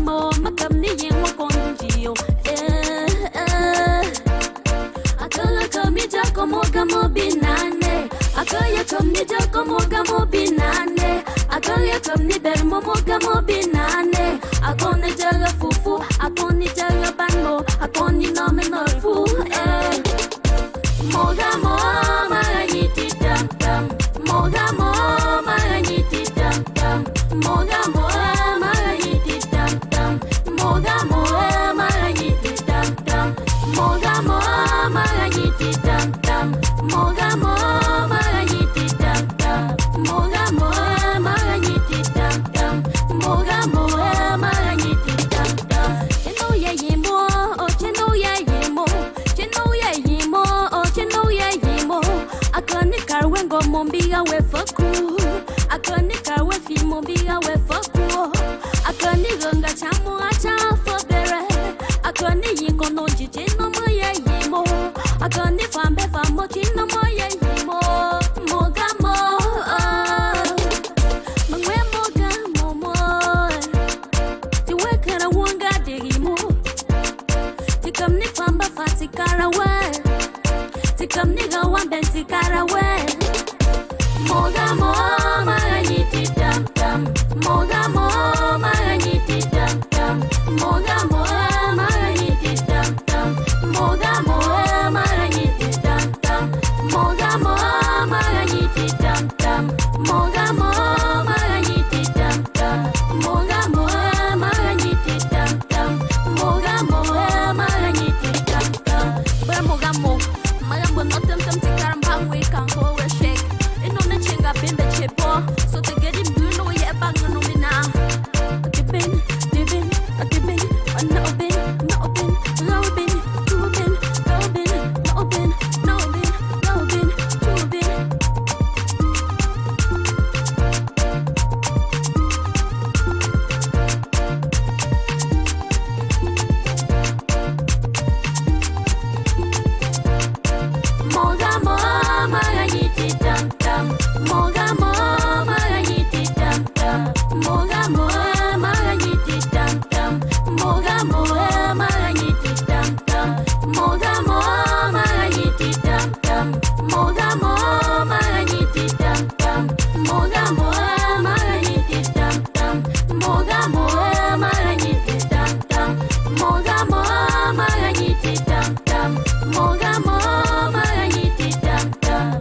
mo makamni yengo konjio akala kamija como gamo binane akaya kamija como gamo binane akaya kamni bermo gamo binane akone jaga fufu akoni jaga banmo akoni nominal fu Mogamo maranyiti dam dam Mogamo maranyiti dam dam Mogamo maranyiti dam dam Mogamo maranyiti dam dam Mogamo maranyiti dam dam Mogamo maranyiti dam dam Mogamo maranyiti dam dam Mogamo maranyiti dam dam Cheno ya yemo oh cheno ya yemo cheno ya yemo cheno ya yemo akani karwengo mombiga we faku akani karwe fi mombiga we faku akani ganga chamu acha fobere akani yingo no jije no mo ya yemo akani fambe famo chino mo ya yemo mogamo mangwe mogamo mo tiwe kana wanga digimo tikamni famba fatikara we Tikam nigga one benti karawe Mogamo maranyiti dam dam Mogamo maranyiti dam dam Mogamo maranyiti dam dam Mogamo maranyiti dam dam Mogamo maranyiti dam dam Mogamo maranyiti dam dam Mogamo maranyiti dam dam Mogamo maranyiti dam dam Mogamo Malambo no tem tikaram bangwe kan go we shake. Ino na chinga bin the chipo. So to get him do no yeah bang no mina. Dibin, no bin, low bin, two bin, low bin, no bin, low bin, two bin. Mogamo maranyiti dam dam Mogamo maranyiti dam dam Mogamo maranyiti dam dam Mogamo maranyiti dam dam Mogamo maranyiti dam dam Mogamo maranyiti dam dam Mogamo maranyiti dam dam Mogamo maranyiti dam dam Mogamo maranyiti dam dam Mogamo maranyiti dam dam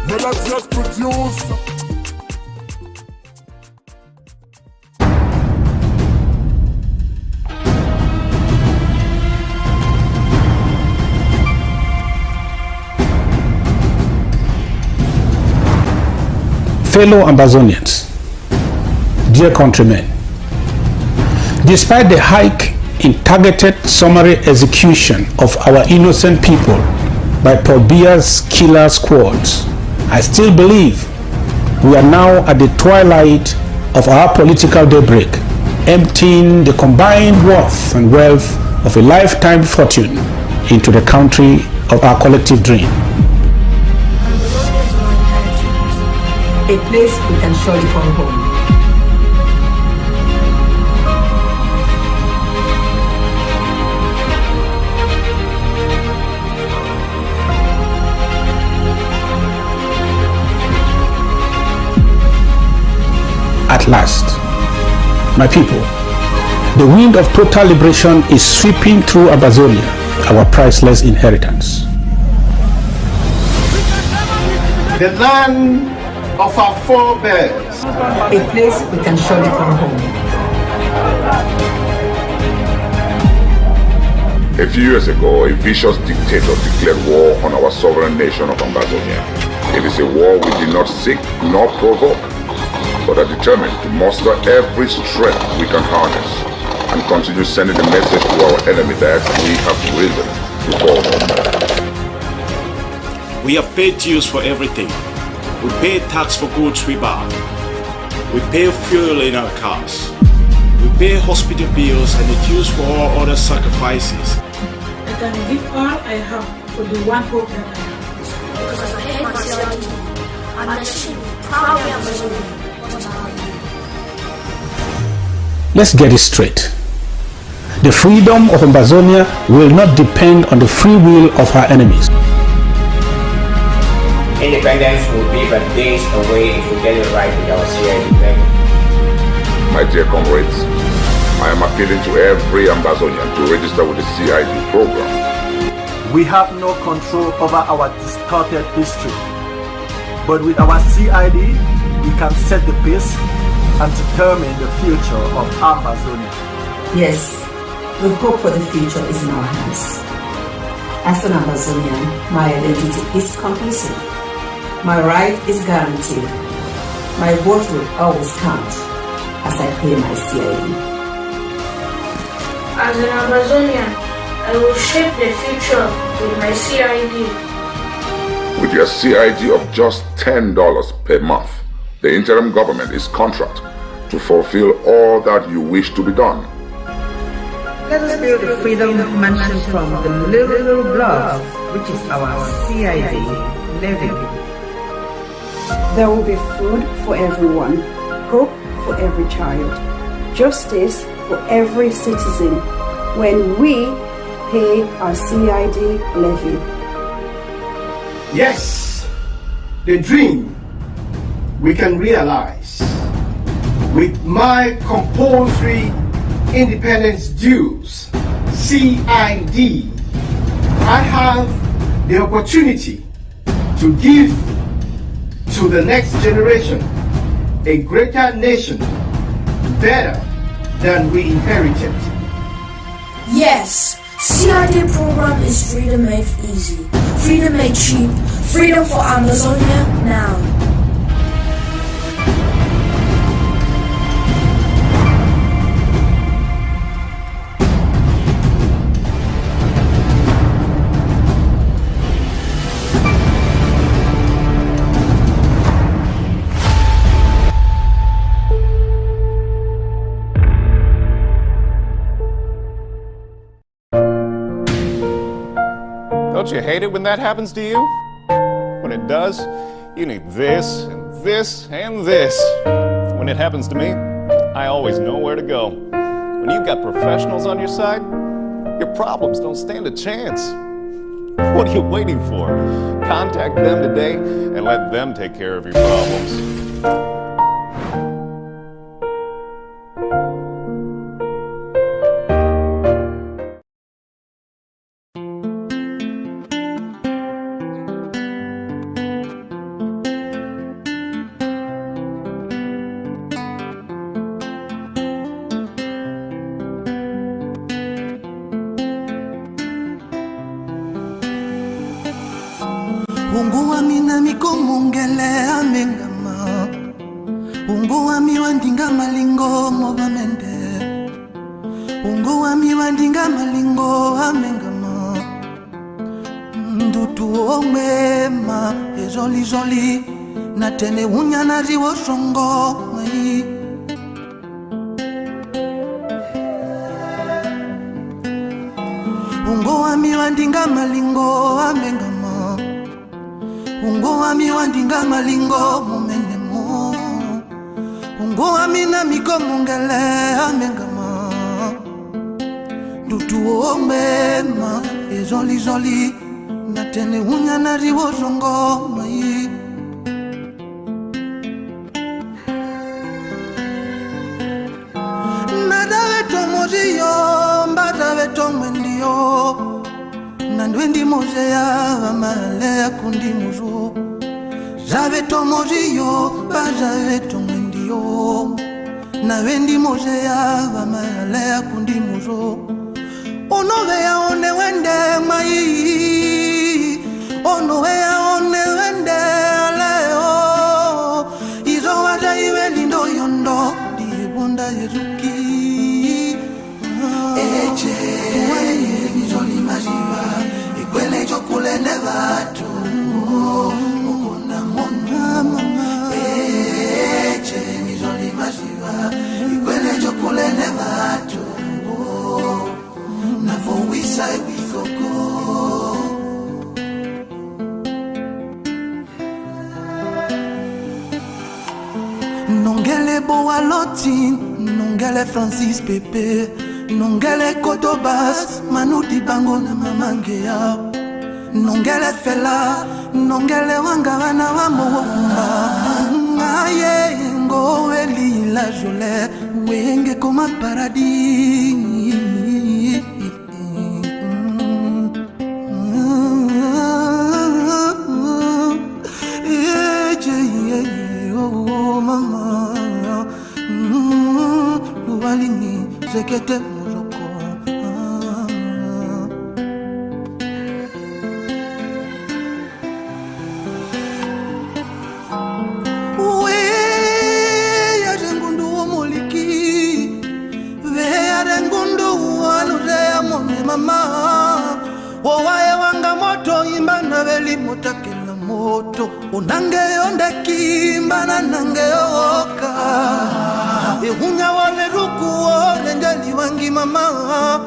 Melodious produce Fellow Ambazonians, dear countrymen, despite the hike in targeted summary execution of our innocent people by Paul Biya's killer squads, I still believe we are now at the twilight of our political daybreak, emptying the combined worth and wealth of a lifetime fortune into the country of our collective dream. A place we can surely call home. At last, my people, the wind of total liberation is sweeping through Amazonia, our priceless inheritance. The land of our forebears. A place we can surely call home. A few years ago, a vicious dictator declared war on our sovereign nation of Amazonia. It is a war we did not seek nor provoke, but are determined to muster every strength we can harness and continue sending the message to our enemy that we have risen to call home. We have paid dues for everything. We pay tax for goods we buy. We pay fuel in our cars. We pay hospital bills and the dues for all other sacrifices. can give all I have for the one hope that I have. Because I hate my CID, and my city, proudly Amazonian. What about you? Let's get it straight. The freedom of Ambazonia will not depend on the free will of her enemies. Independence will be but days away if we get it right with our CID level. My dear comrades, I am appealing to every Ambazonian to register with the CID program. We have no control over our distorted history, but with our CID, we can set the pace and determine the future of Ambazonia. Yes, the hope for the future is in our hands. As an Ambazonian, my identity is conclusive. My right is guaranteed. My vote will always count as I pay my CID. As an Amazonian, I will shape the future with my CID. With your CID of just $10 per month, the interim government is contract to fulfill all that you wish to be done. Let us build a freedom mansion from the little block, which is our CID living. There will be food for everyone, hope for every child, justice for every citizen when we pay our CID levy. Yes, the dream we can realize. With my compulsory independence dues, CID, I have the opportunity to give to the next generation a greater nation, better than we inherited. Yes, CID program is freedom made easy, freedom made cheap, freedom for Amazonia now. Don't you hate it when that happens to you? When it does, you need this and this and this. When it happens to me, I always know where to go. When you've got professionals on your side, your problems don't stand a chance. What are you waiting for? Contact them today and let them take care of your problems. Unguwami na mikomungele amengama, unguwami wandinga malingo mobamende, unguwami wandinga malingo amengama, ndutu omema ezoli zoli na tene unyana ziwo songo mai. Unguwami wandinga malingo amengama, unguwami wandinga malingo mumenemo, unguwami na mikomungele amengama, ndutu omema ezoli zoli na tene unyana ziwo songo mai. Nadawe tomoziyo mbadawe tomwendiyo, nandwendi mozea vamale kundi muzo, zave tomoziyo bazave tomwendiyo, navendi mozea vamale kundi muzo. Onovea one wende mai, onovea one wende aleo, izo waja iwe lindo yondo die bonda yezuki. Eche nizoli maziwa ikwele chokule ne vatu ukuna mona mama. Eche nizoli maziwa ikwele chokule ne vatu nafowisa wikoko Boaloti, Nongele Francis Pepe, Nongele Kotobas, Manuti Bango na Mamangea, Nongele Fela, Nongele Wangawana Wamowamba, Aye, Ngo Eli La Jole, Wenge Koma Paradis. Oh, mama, walini zekete muzoko. We ya rengundu omoliki, we ya rengundu alurea mone mama. Owaye wanga moto imbana veli motakela moto. Unange ondeki mbana nange oka. Ehunya wale ruku orenjeli wangi mama.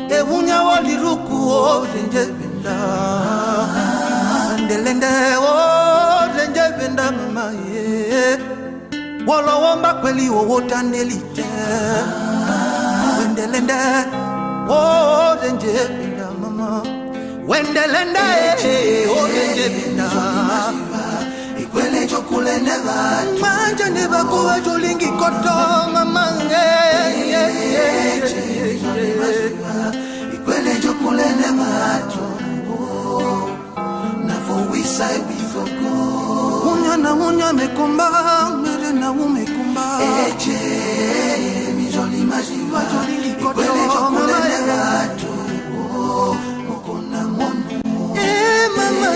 Ehunya wale ruku orenje benda. Ndelende orenje benda mama ye. Wolo womba kweli owota nelite. Wendelende orenje benda mama. Wendelende orenje benda. Ikwele chokule neva manja neva kuwa cholingi koto mamange. Ikwele chokule neva cholingo nafo wisa wizoko unya na unya mekomba mere na umekomba eche mijoli majiwa cholingi koto ikwele chokule neva cholingo mokona mono mama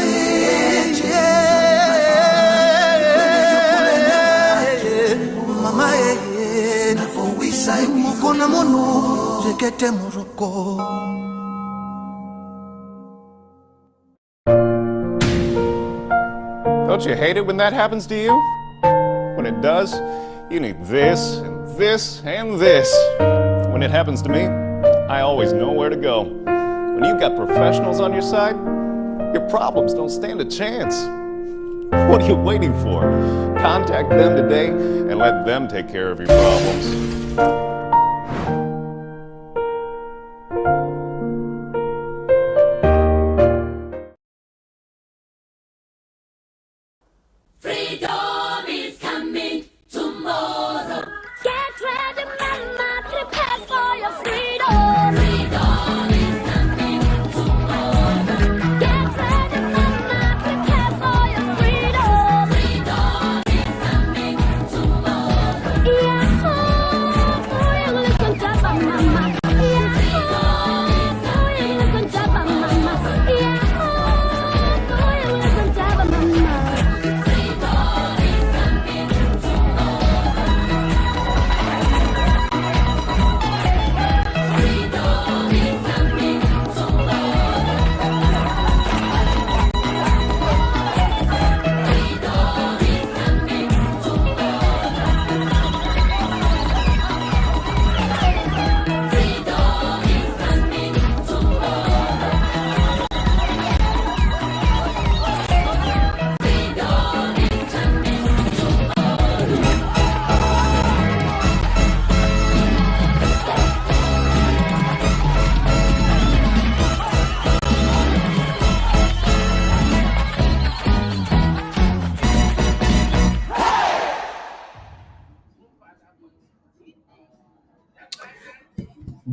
mukona mono jekete muroko. Don't you hate it when that happens to you? When it does, you need this and this and this. When it happens to me, I always know where to go. When you've got professionals on your side, your problems don't stand a chance. What are you waiting for? Contact them today and let them take care of your problems. Freedom is coming tomorrow. Get ready, mama, prepare for your freedom. Freedom is coming tomorrow. Get ready, mama, prepare for your freedom. Freedom is coming tomorrow. Yeah, listen to mama. Yeah, listen to mama. Yeah, listen to mama.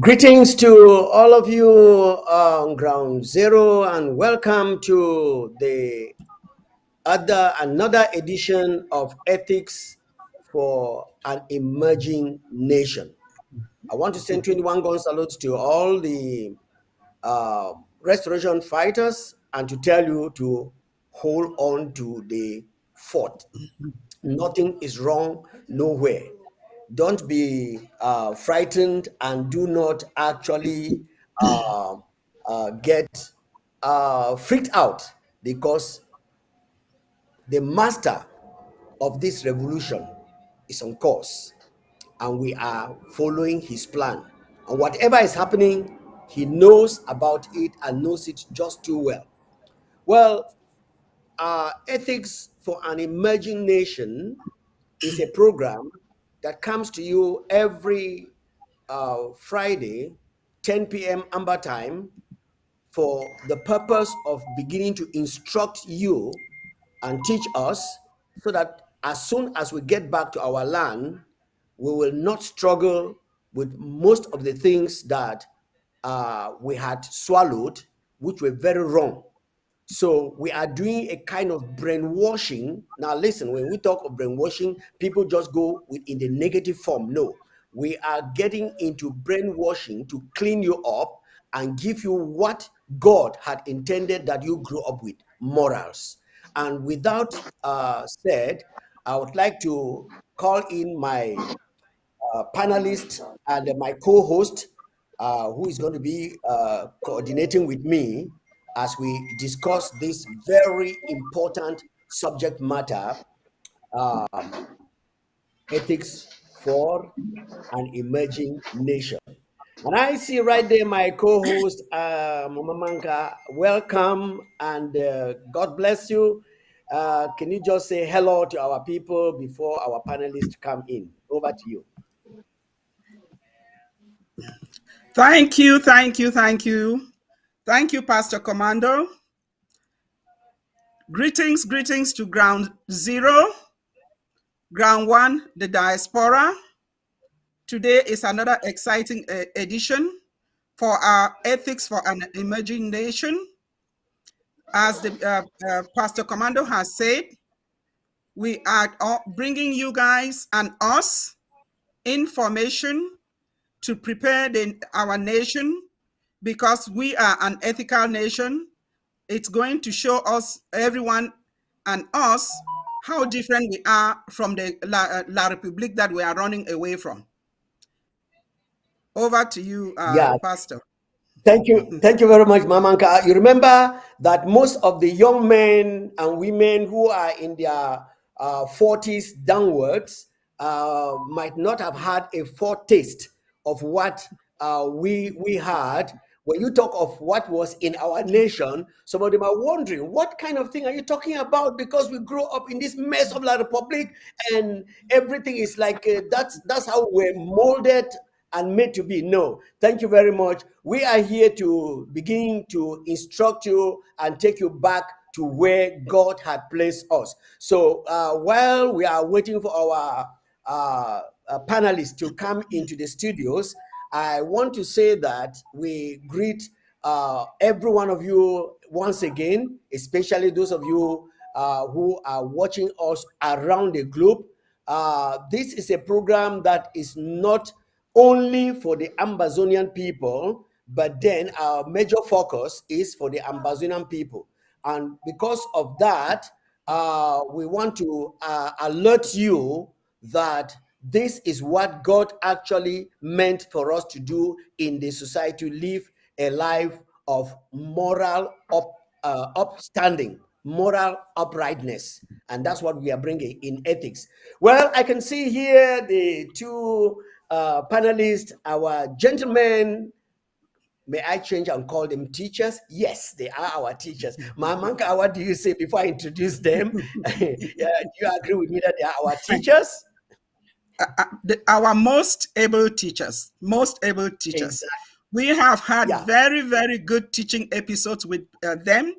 Greetings to all of you on Ground Zero, and welcome to the another edition of Ethics for an Emerging Nation. I want to send 21 gun salutes to all the restoration fighters and to tell you to hold on to the fort. Nothing is wrong nowhere. Don't be frightened, and do not actually get freaked out, because the master of this revolution is on course, and we are following his plan. And whatever is happening, he knows about it and knows it just too well. Well, Ethics for an Emerging Nation is a program that comes to you every Friday, 10 p.m. Amba time, for the purpose of beginning to instruct you and teach us, so that as soon as we get back to our land, we will not struggle with most of the things that we had swallowed, which were very wrong. So we are doing a kind of brainwashing. Now, listen, when we talk of brainwashing, people just go in the negative form. No, we are getting into brainwashing to clean you up and give you what God had intended that you grow up with, morals. And without said, I would like to call in my panelist and my co-host, who is going to be coordinating with me as we discuss this very important subject matter, ethics for an emerging nation. And I see right there my co-host, Mama Manka. Welcome and God bless you. Can you just say hello to our people before our panelists come in? Over to you. Thank you, thank you, thank you. Thank you, Pastor Commando. Greetings, greetings to Ground Zero, Ground One, the diaspora. Today is another exciting edition for our Ethics for an Emerging Nation. As the Pastor Commando has said, we are bringing you guys and us information to prepare our nation, because we are an ethical nation. It's going to show us, everyone and us, how different we are from the La Republique that we are running away from. Over to you, Pastor. Thank you very much, Mamanka. You remember that most of the young men and women who are in their 40s downwards might not have had a foretaste of what we had. When you talk of what was in our nation, some of them are wondering, what kind of thing are you talking about? Because we grew up in this mess of La Republique, and everything is like that's how we're molded and made to be. No, thank you very much. We are here to begin to instruct you and take you back to where God had placed us. So while we are waiting for our panelists to come into the studios, I want to say that we greet every one of you once again, especially those of you who are watching us around the globe. This is a program that is not only for the Ambazonian people, but then our major focus is for the Ambazonian people. And because of that, we want to alert you that this is what God actually meant for us to do in the society, to live a life of moral upstanding, moral uprightness. And that's what we are bringing in ethics. Well, I can see here the two panelists, our gentlemen. May I change and call them teachers? Yes, they are our teachers. Mamanka, what do you say before I introduce them? Do you agree with me that they are our teachers? Our most able teachers, Exactly. We have had very, very good teaching episodes with them.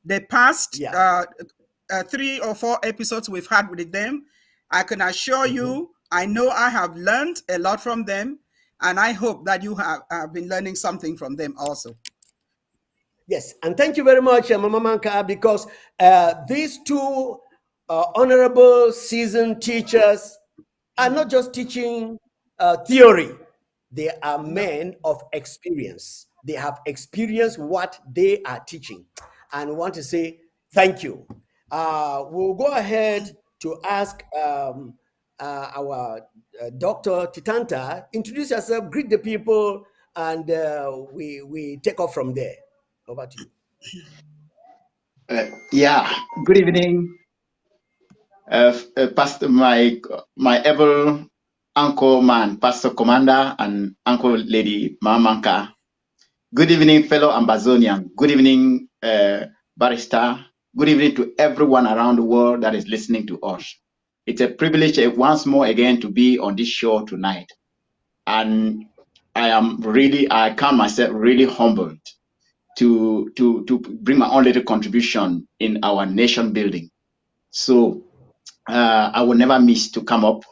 The past 3 or 4 episodes we've had with them, I can assure you, I know I have learned a lot from them, and I hope that you have been learning something from them also. Yes, and thank you very much, Mama Manka, because these two honorable seasoned teachers are not just teaching theory. They are men of experience. They have experienced what they are teaching, and want to say thank you. We'll go ahead to ask our Dr. Titanta, introduce yourself, greet the people, and we take off from there. Over to you. Good evening, Pastor, my able uncle man, Pastor Commander, and Uncle Lady Mamanka. Good evening, fellow Ambazonian. Good evening, Barrister. Good evening to everyone around the world that is listening to us. It's a privilege once more again to be on this show tonight. And I count myself really humbled to bring my own little contribution in our nation building. So I will never miss to come up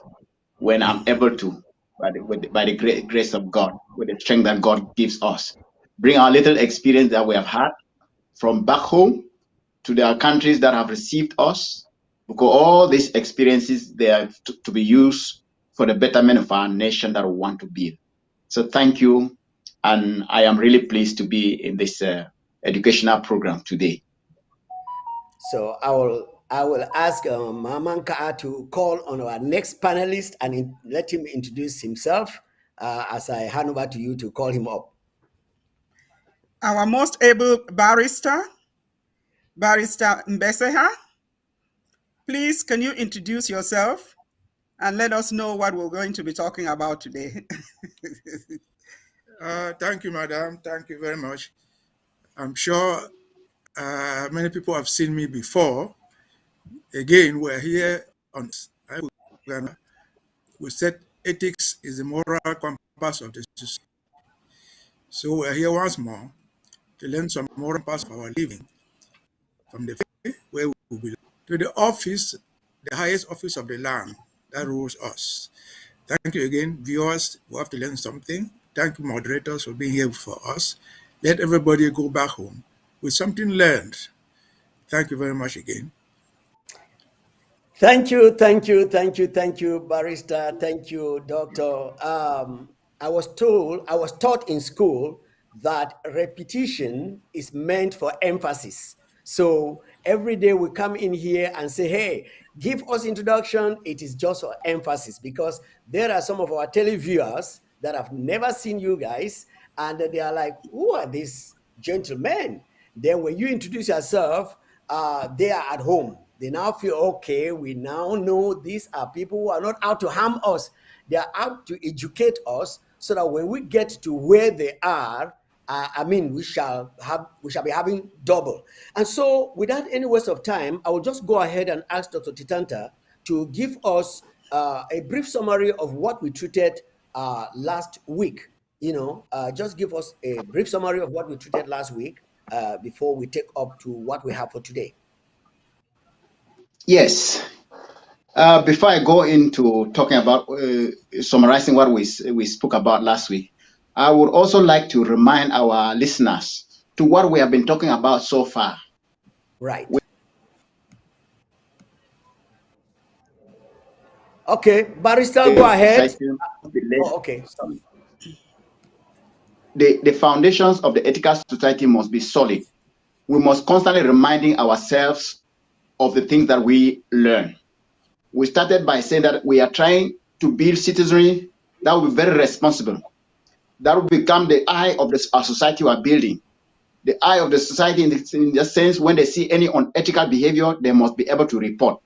when I'm able to, by the great grace of God, with the strength that God gives us. Bring our little experience that we have had from back home to the countries that have received us, because all these experiences, they are to be used for the betterment of our nation that we want to build. So thank you, and I am really pleased to be in this educational program today. So I will ask Mamanka to call on our next panelist and let him introduce himself as I hand over to you to call him up. Our most able barrister, Barrister Mbeseha. Please, can you introduce yourself and let us know what we're going to be talking about today? Thank you, madam. Thank you very much. I'm sure many people have seen me before. Again, we're here on Ghana. We said ethics is the moral compass of the society. So we're here once more to learn some moral compass of our living from the faith where we belong to the office, the highest office of the land that rules us. Thank you again, viewers. We have to learn something. Thank you, moderators, for being here for us. Let everybody go back home with something learned. Thank you very much again. Thank you, Barrister. Thank you, Doctor. I was taught in school that repetition is meant for emphasis. So every day we come in here and say, hey, give us introduction. It is just for emphasis, because there are some of our televiewers that have never seen you guys, and they are like, who are these gentlemen? Then when you introduce yourself, they are at home. They now feel, okay, we now know these are people who are not out to harm us. They are out to educate us, so that when we get to where they are, we shall be having double. And so without any waste of time, I will just go ahead and ask Dr. Titanta to give us a brief summary of what we treated last week. Just give us a brief summary of what we treated last week before we take up to what we have for today. Yes. Before I go into talking about summarizing what we spoke about last week, I would also like to remind our listeners to what we have been talking about so far. Right. Okay, Barrister, go ahead. Okay. Sorry. The foundations of the ethical society must be solid. We must constantly reminding ourselves of the things that we learn. We started by saying that we are trying to build citizenry that will be very responsible. That will become the eye of our society we are building. The eye of the society in the sense, when they see any unethical behavior, they must be able to report.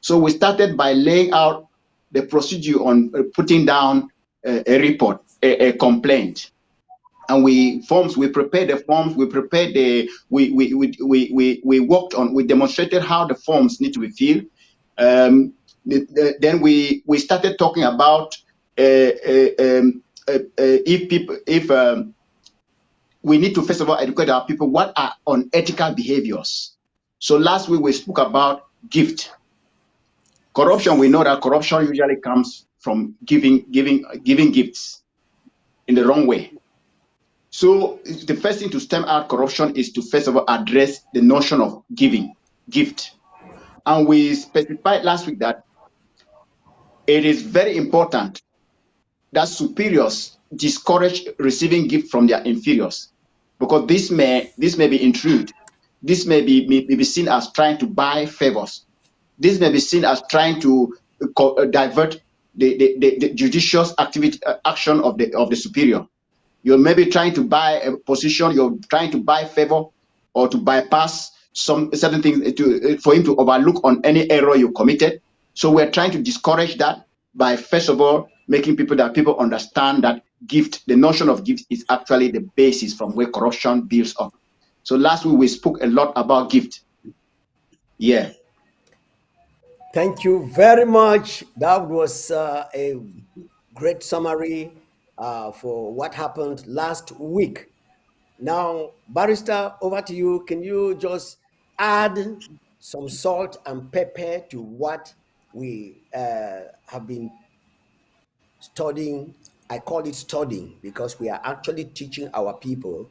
So we started by laying out the procedure on putting down a report, a complaint. And we prepared the forms, we worked on, we demonstrated how the forms need to be filled. Then we started talking about if we need to first of all educate our people what are unethical behaviors. So last week we spoke about gift. Corruption, we know that corruption usually comes from giving gifts in the wrong way. So the first thing to stem out corruption is to first of all address the notion of gift. And we specified last week that it is very important that superiors discourage receiving gift from their inferiors, because this may be intrude. This may be seen as trying to buy favors. This may be seen as trying to divert the judicious action of the superior. You're maybe trying to buy a position, you're trying to buy favor or to bypass some certain things for him to overlook on any error you committed. So we're trying to discourage that by first of all making people understand that the notion of gift is actually the basis from where corruption builds up. So last week we spoke a lot about gift. Yeah. Thank you very much. That was a great summary for what happened last week. Now, Barrister, over to you. Can you just add some salt and pepper to what we have been studying? I call it studying because we are actually teaching our people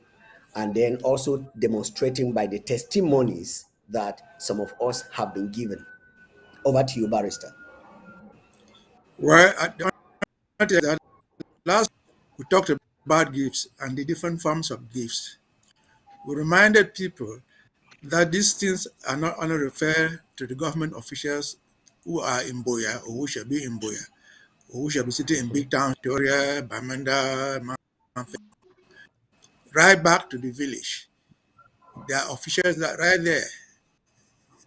and then also demonstrating by the testimonies that some of us have been given. Over to you, Barrister. Well, that last we talked about gifts and the different forms of gifts. We reminded people that these things are not only referred to the government officials who are in Boya or who shall be in Boya or who shall be sitting in big towns, Victoria, Bamenda, right back to the village. There are officials that right there,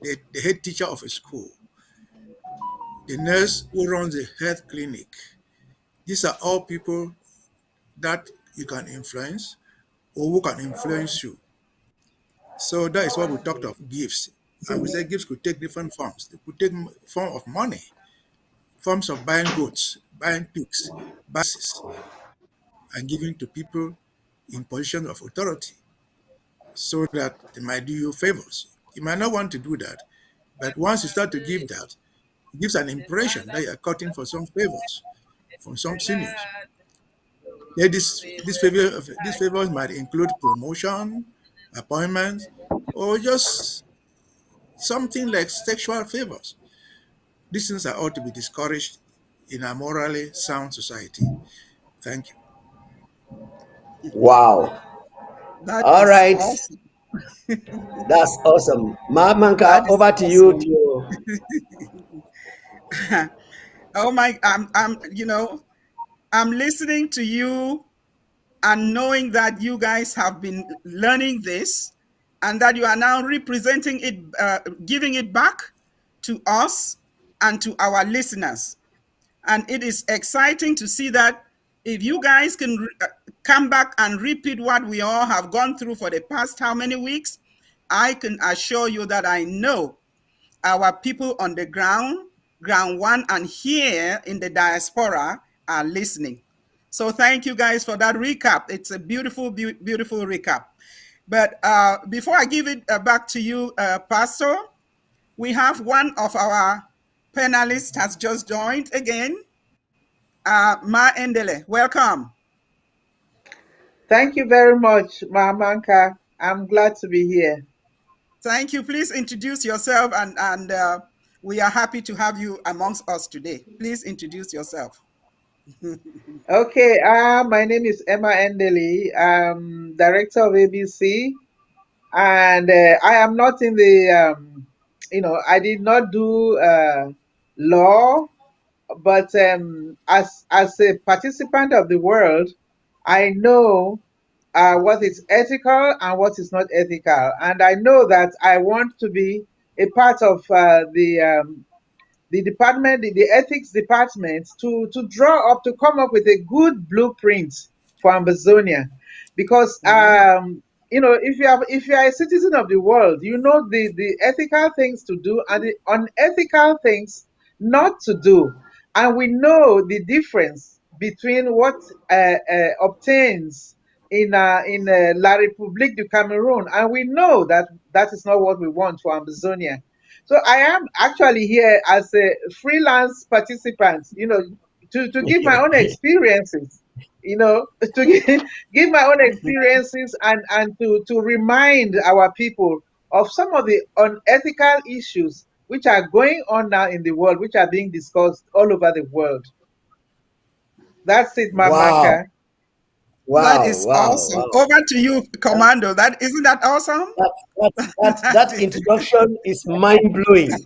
the head teacher of a school, the nurse who runs a health clinic. These are all people that you can influence or who can influence you. So that is what we talked of gifts. And we said gifts could take different forms. They could take form of money, forms of buying goods, buying pigs, buses, and giving to people in positions of authority so that they might do you favors. You might not want to do that, but once you start to give that, it gives an impression that you are cutting for some favors from some seniors. Yeah, these favors might include promotion, appointments, or just something like sexual favors. These things are ought to be discouraged in a morally sound society. Thank you. Wow. That All is right. awesome. That's awesome. That Manka, is over to you awesome. to Oh my, I'm listening to you and knowing that you guys have been learning this and that you are now representing it, giving it back to us and to our listeners. And it is exciting to see that if you guys can come back and repeat what we all have gone through for the past how many weeks, I can assure you that I know our people on the ground one, and here in the diaspora are listening. So thank you guys for that recap. It's a beautiful, beautiful recap. But before I give it back to you, Pastor, we have one of our panelists has just joined again. Ma Endele, welcome. Thank you very much, Mamanka. I'm glad to be here. Thank you. Please introduce yourself, and we are happy to have you amongst us today. Please introduce yourself. Okay, my name is Emma Endeli. I'm director of ABC, and I am not in the, I did not do law, but as a participant of the world, I know what is ethical and what is not ethical, and I know that I want to be a part of the department, the ethics department, to draw up, to come up with a good blueprint for Ambazonia, because if you are a citizen of the world, you know the ethical things to do and the unethical things not to do, and we know the difference between what obtains in La République du Cameroon, and we know that that is not what we want for Ambazonia. So I am actually here as a freelance participant, to give my own experiences, to give my own experiences and to remind our people of some of the unethical issues which are going on now in the world, which are being discussed all over the world. That's it, wow. Mamanka. That Wow, is wow, awesome. wow. Over to you, Commando. Isn't that awesome? That introduction is mind blowing.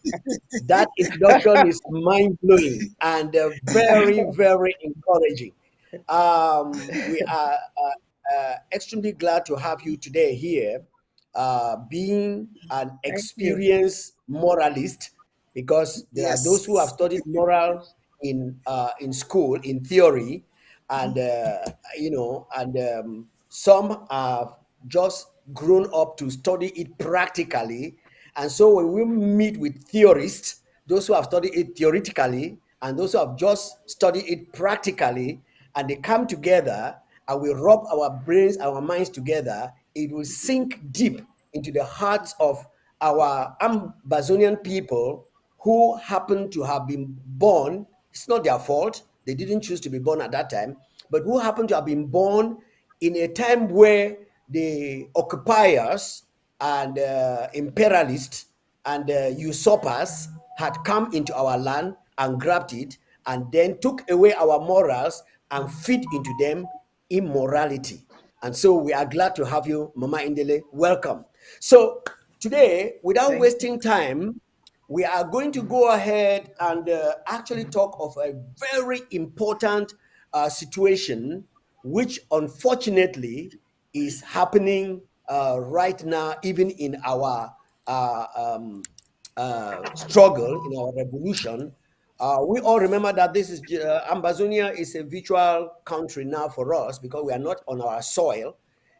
That introduction is mind blowing and very, very encouraging. We are extremely glad to have you today here, being an Thank you. experienced moralist, because there are those who have Yes. studied morals in school in theory, and some have just grown up to study it practically. And so when we meet with theorists, those who have studied it theoretically and those who have just studied it practically, and they come together and we rub our brains, our minds together, it will sink deep into the hearts of our Ambazonian people who happen to have been born. It's not their fault, they didn't choose to be born at that time, but who happen to have been born in a time where the occupiers and imperialists and usurpers had come into our land and grabbed it and then took away our morals and feed into them immorality. And so we are glad to have you, Mama Indele. Welcome. So today, without wasting time, we are going to go ahead and actually talk of a very important situation, which unfortunately is happening right now, even in our struggle, in our revolution. We all remember that this is Ambazonia is a virtual country now for us because we are not on our soil.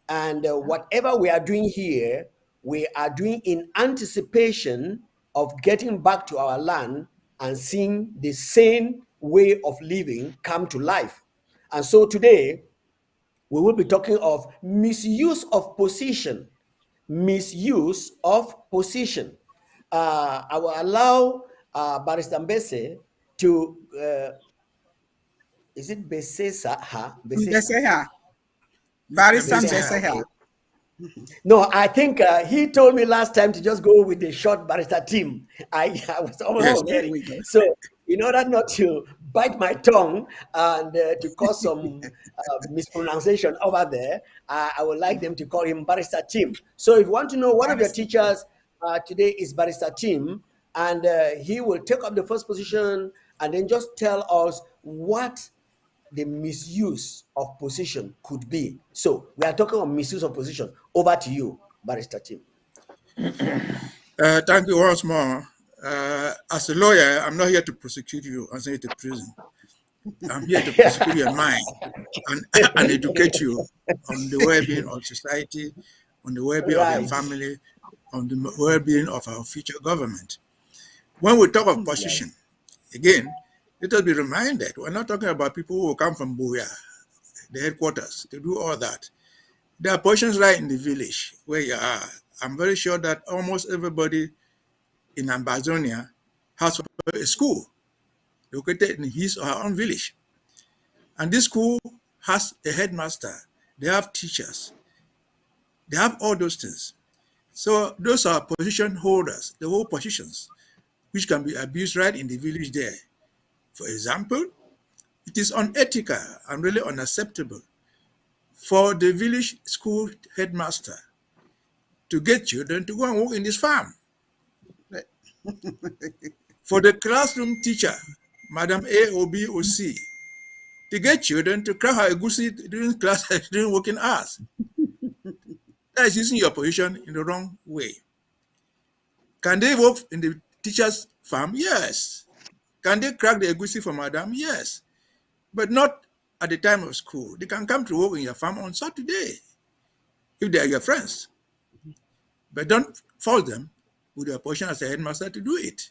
And whatever we are doing here, we are doing in anticipation of getting back to our land and seeing the same way of living come to life. And so today, we will be talking of misuse of position. Misuse of position. I will allow Barrister Mbese to, is it Beseha? Mbeseha. Barrister Mbeseha, Mbeseha. okay. No, I think he told me last time to just go with the short Barrister team. I was almost forgetting. So in order not to bite my tongue and to cause some mispronunciation over there, I would like them to call him Barrister Tim. So if you want to know, one of your teachers today is Barrister Tim, and he will take up the first position and then just tell us what the misuse of position could be. So we are talking about misuse of position. Over to you, Barrister Tim. Thank you once more. As a lawyer, I'm not here to prosecute you and send you to prison. I'm here to prosecute your mind and educate you on the well-being of society, on the well-being of your family, on the well-being of our future government. When we talk of position, again, let us be reminded, we're not talking about people who come from Buya, the headquarters, to do all that. There are positions right in the village where you are. I'm very sure that almost everybody in Ambazonia has a school located in his or her own village. And this school has a headmaster, they have teachers, they have all those things. So those are position holders, the whole positions, which can be abused right in the village there. For example, it is unethical and really unacceptable for the village school headmaster to get children to go and work in his farm. For the classroom teacher, Madam A or B or C, to get children to crack her egusi during class, during working hours. That is using your position in the wrong way. Can they work in the teacher's farm? Yes. Can they crack the egusi for Madam? Yes. But not at the time of school. They can come to work in your farm on Saturday if they are your friends. But don't force them with your position as a headmaster to do it.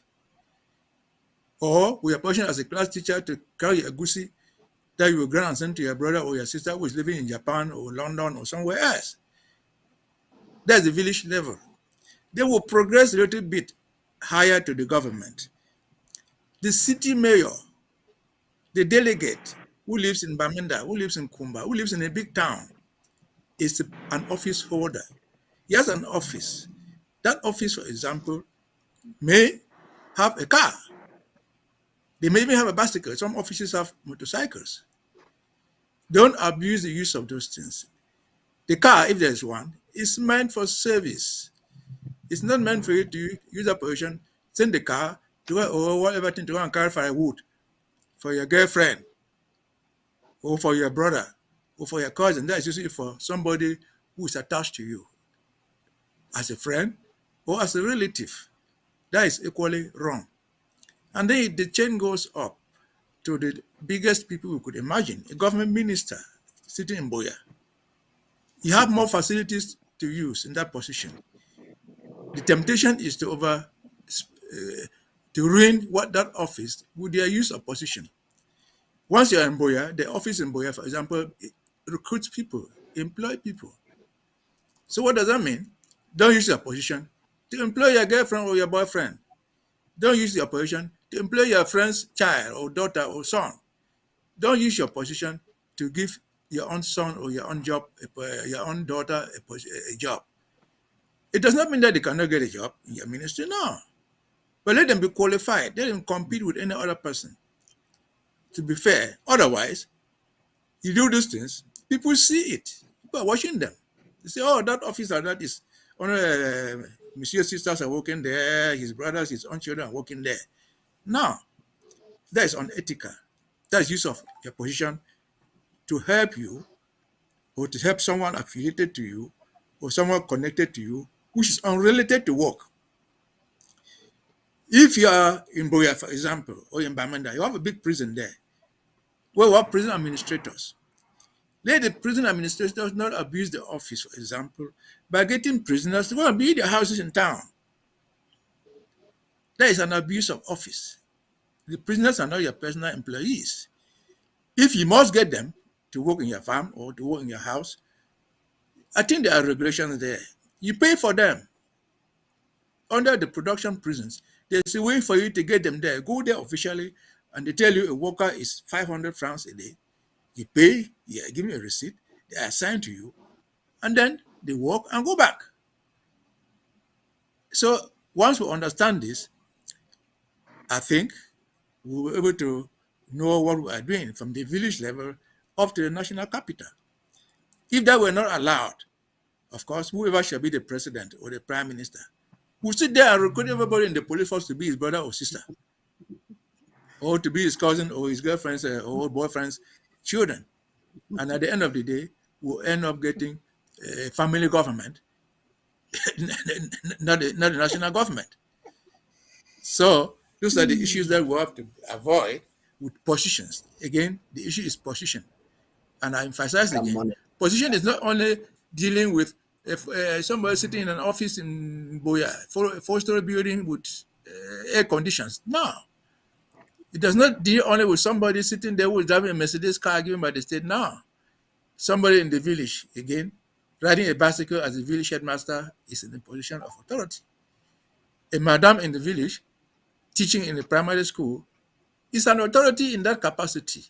Or with your position as a class teacher to carry a egusi that you will grant and send to your brother or your sister who is living in Japan or London or somewhere else. That's the village level. They will progress a little bit higher to the government. The city mayor, the delegate who lives in Bamenda, who lives in Kumba, who lives in a big town, is an office holder. He has an office. That office, for example, may have a car. They may even have a bicycle. Some offices have motorcycles. Don't abuse the use of those things. The car, if there's one, is meant for service. It's not meant for you to use that position, send the car to go, or whatever thing to go and carry firewood for your girlfriend, or for your brother, or for your cousin. That is usually for somebody who is attached to you as a friend or as a relative. That is equally wrong. And then the chain goes up to the biggest people we could imagine, a government minister sitting in Boya. You have more facilities to use in that position. The temptation is to to ruin what that office with their use of position. Once you're in Boya, the office in Boya, for example, it recruits people, employ people. So what does that mean? Don't use your position to employ your girlfriend or your boyfriend. Don't use your position to employ your friend's child or daughter or son. Don't use your position to give your own son or your own job, your own daughter a job. It does not mean that they cannot get a job in your ministry, no. But let them be qualified. Let them compete with any other person. To be fair, otherwise, you do these things, people see it. People are watching them. They say, oh, that officer, that is, Misuse sisters are working there, his brothers, his own children are working there. No, that is unethical. That is use of your position to help you or to help someone affiliated to you or someone connected to you, which is unrelated to work. If you are in Boya, for example, or in Bamenda, you have a big prison there, where we have prison administrators. Let the prison administrators not abuse the office, for example, by getting prisoners to go and build their houses in town. That is an abuse of office. The prisoners are not your personal employees. If you must get them to work in your farm or to work in your house, I think there are regulations there. You pay for them. Under the production prisons, there's a way for you to get them there. Go there officially, and they tell you a worker is 500 francs a day. You pay, you give me a receipt, they are assigned to you, and then they work and go back. So once we understand this, I think we'll be able to know what we are doing from the village level up to the national capital. If that were not allowed, of course, whoever shall be the president or the prime minister will sit there and recruit everybody in the police force to be his brother or sister, or to be his cousin or his girlfriend's or boyfriend's children. And at the end of the day, we'll end up getting a family government, not the national government. So those are the issues that we have to avoid with positions. Again, the issue is position. And I emphasize again, position is not only dealing with somebody sitting in an office in Boya, a four-story building with air conditions. No. It does not deal only with somebody sitting there who is driving a Mercedes car given by the state. No. Somebody in the village, again, riding a bicycle as a village headmaster is in a position of authority. A madam in the village teaching in a primary school is an authority in that capacity.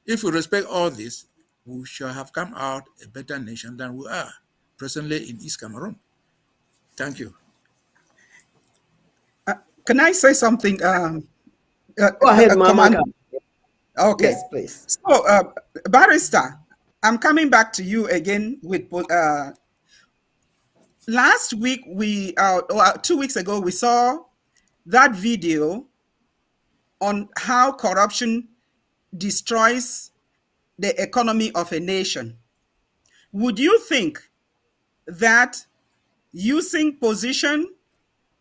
If we respect all this, we shall have come out a better nation than we are presently in East Cameroon. Thank you. Can I say something? Go ahead, Mama. Okay. Yes, please. So, Barrister, I'm coming back to you again with last week, 2 weeks ago, we saw that video on how corruption destroys the economy of a nation. Would you think that using position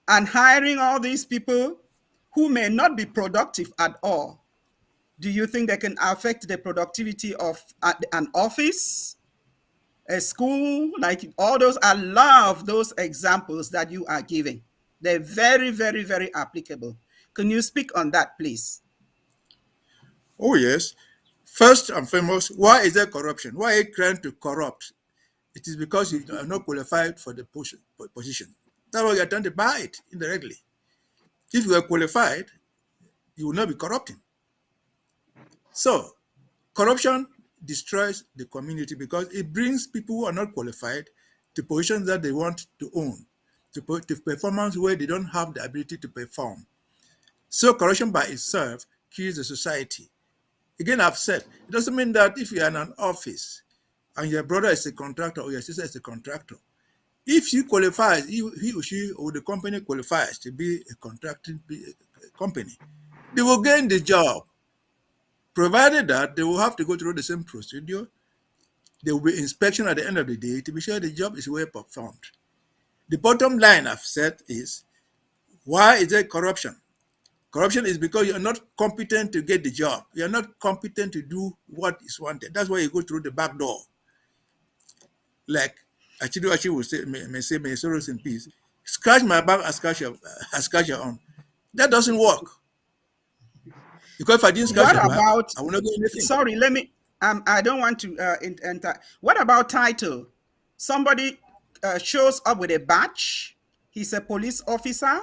and hiring all these people who may not be productive at all, do you think they can affect the productivity of an office, a school, like all those? I love those examples that you are giving. They're very, very, very applicable. Can you speak on that, please? Oh, yes. First and foremost, why is there corruption? Why are you trying to corrupt? It is because you are not qualified for the position. That's why you are trying to buy it indirectly. If you are qualified, you will not be corrupting. So, corruption destroys the community because it brings people who are not qualified to positions that they want to own, to performance where they don't have the ability to perform. So corruption by itself kills the society. Again, I've said, it doesn't mean that if you're in an office and your brother is a contractor or your sister is a contractor, if he qualifies, he or she or the company qualifies to be a contracting company, they will gain the job. Provided that they will have to go through the same procedure, there will be inspection at the end of the day to be sure the job is well performed. The bottom line I've said is, why is there corruption? Corruption is because you're not competent to get the job. You're not competent to do what is wanted. That's why you go through the back door. Like Achidu will say, may sorrows in peace. Scratch my back, I scratch your own. That doesn't work. Because if I didn't scratch What your back, about, I will not do anything. sorry, let me, I don't want to enter. What about title? Somebody shows up with a badge. He's a police officer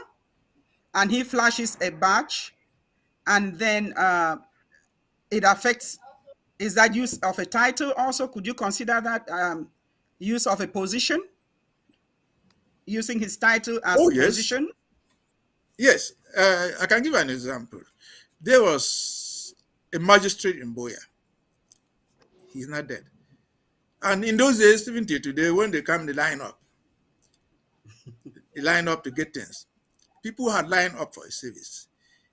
and he flashes a badge, and then it affects, is that use of a title also? Could you consider that use of a position? Using his title as Oh, a yes. position? Yes. I can give an example. There was a magistrate in Boya. He's not dead. And in those days, even till today, when they come, they line up to get things. People had lined up for a service.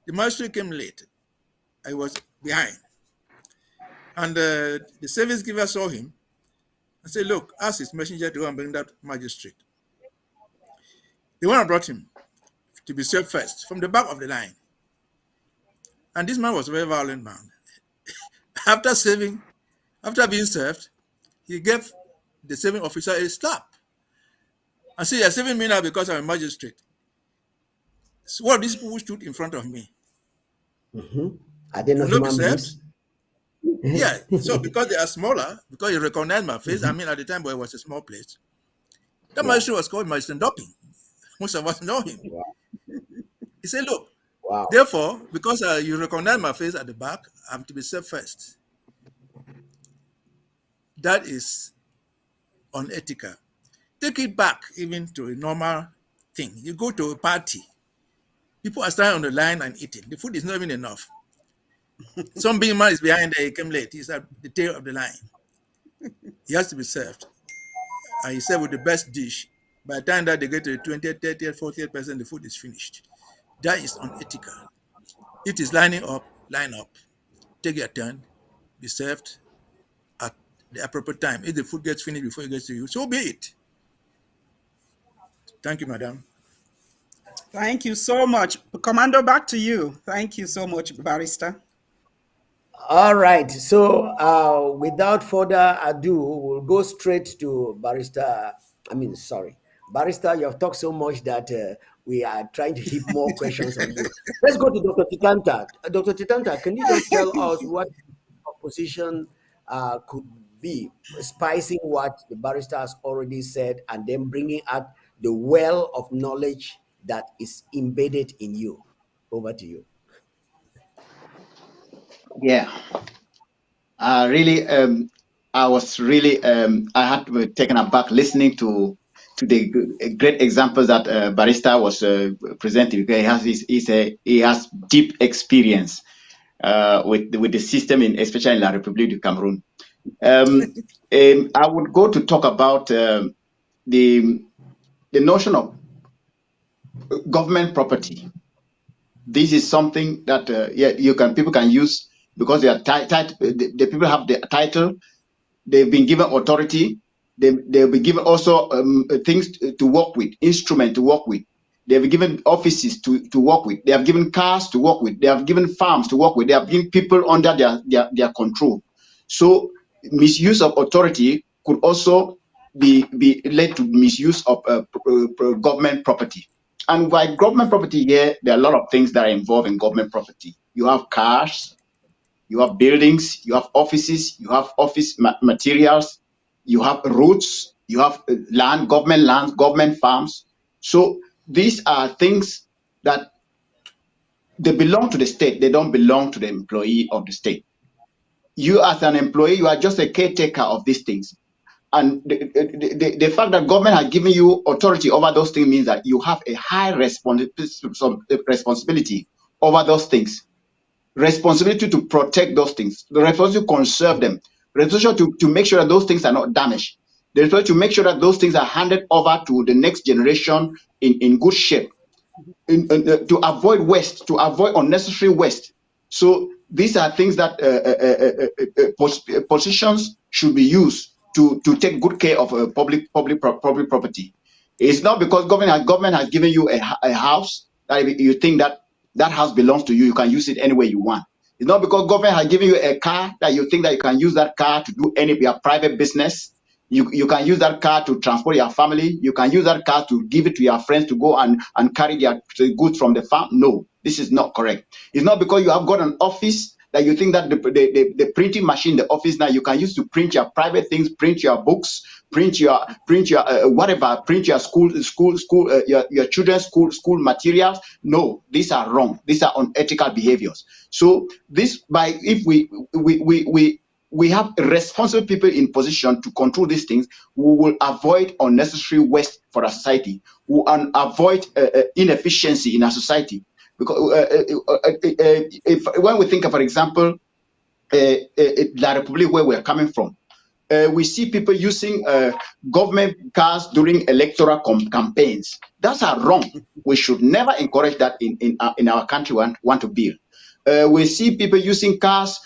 The magistrate came late. I was behind. And the service giver saw him and said, look, ask his messenger to go and bring that magistrate. The one brought him to be served first from the back of the line. And this man was a very violent man. After being served, he gave the serving officer a slap and said, you're serving me now because I'm a magistrate. So what these people stood in front of me? Are they not human beings? Yeah. So because they are smaller, because you recognize my face, I mean, at the time where it was a small place, that magistrate was called Magistrate Dopping. Most of us know him. Wow. He said, look, wow. Therefore, because you recognize my face at the back, I'm to be served first. That is unethical. Take it back even to a normal thing. You go to a party, people are standing on the line and eating. The food is not even enough. Some big man is behind there, he came late. He's at the tail of the line. He has to be served. And he served with the best dish. By the time that they get to the 20th, 30th, 40th%, the food is finished. That is unethical. It is lining up, line up. Take your turn, be served at the appropriate time. If the food gets finished before it gets to you, so be it. Thank you, madam. Thank you so much. Commando, back to you. Thank you so much, Barrister. All right. So without further ado, we'll go straight to Barrister. Barrister, you have talked so much that we are trying to heap more questions on you. Let's go to Dr. Titanta. Dr. Titanta, can you just tell us what opposition could be, spicing what the barrister has already said and then bringing out the well of knowledge that is embedded in you? Over to you. Yeah. I was really, I had to be taken aback listening to the great examples that Barrister was presenting, because he has deep experience with the system, especially in La République du Cameroon. I would go to talk about the notion of government property. This is something that people can use because they are the people have the title. They've been given authority. They'll be given also things to work with, instruments to work with. They've been given offices to work with. They have given cars to work with. They have given farms to work with. They have given people under their control. So misuse of authority could also be led to misuse of government property. And by government property here, there are a lot of things that are involved in government property. You have cars, you have buildings, you have offices, you have office materials, you have roads, you have land, government farms. So these are things that they belong to the state. They don't belong to the employee of the state. You as an employee, you are just a caretaker of these things. And the fact that government has given you authority over those things means that you have a high responsibility over those things. Responsibility to protect those things, the responsibility to conserve them, the responsibility to make sure that those things are not damaged, the responsibility to make sure that those things are handed over to the next generation in good shape, to avoid waste, to avoid unnecessary waste. So these are things that positions should be used to take good care of public property. It's not because government has given you a house that you think that house belongs to you. You can use it any way you want. It's not because government has given you a car that you think that you can use that car to do any your private business. You can use that car to transport your family. You can use that car to give it to your friends to go and carry their goods from the farm. No, this is not correct. It's not because you have got an office that you think that the printing machine in the office now you can use to print your private things, print your books, print your whatever, print your your children's school materials. No, these are wrong. These are unethical behaviors. So this if we have responsible people in position to control these things, we will avoid unnecessary waste for our society. We will avoid inefficiency in our society. Because when we think of, for example, La Republic, where we're coming from, we see people using government cars during electoral campaigns. That's wrong. We should never encourage that in our country want to build. We see people using cars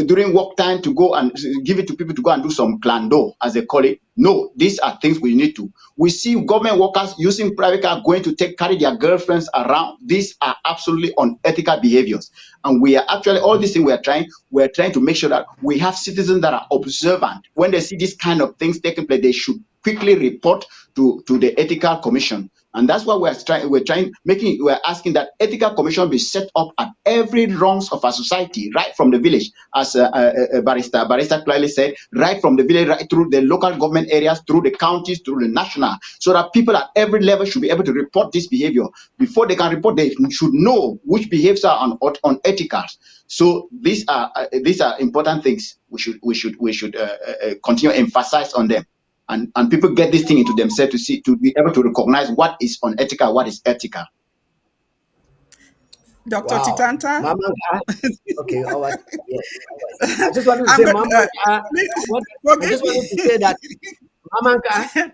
during work time to go and give it to people to go and do some clando, as they call it. No, these are things we need to. We see government workers using private car going to carry their girlfriends around. These are absolutely unethical behaviors. And we are actually, all these things we're trying to make sure that we have citizens that are observant. When they see these kind of things taking place, they should quickly report to the ethical commission. And that's why we're asking that ethical commission be set up at every rungs of our society, right from the village, as Barrister clearly said, right from the village, right through the local government areas, through the counties, through the national, so that people at every level should be able to report this behavior. Before they can report, they should know which behaviors are unethical. So these are important things. We should continue to emphasize on them. And people get this thing into themselves to be able to recognize what is unethical, what is ethical. Dr. Titanta. Okay, all right. Yes. I just wanted to say, I just wanted to say that, Mamanka,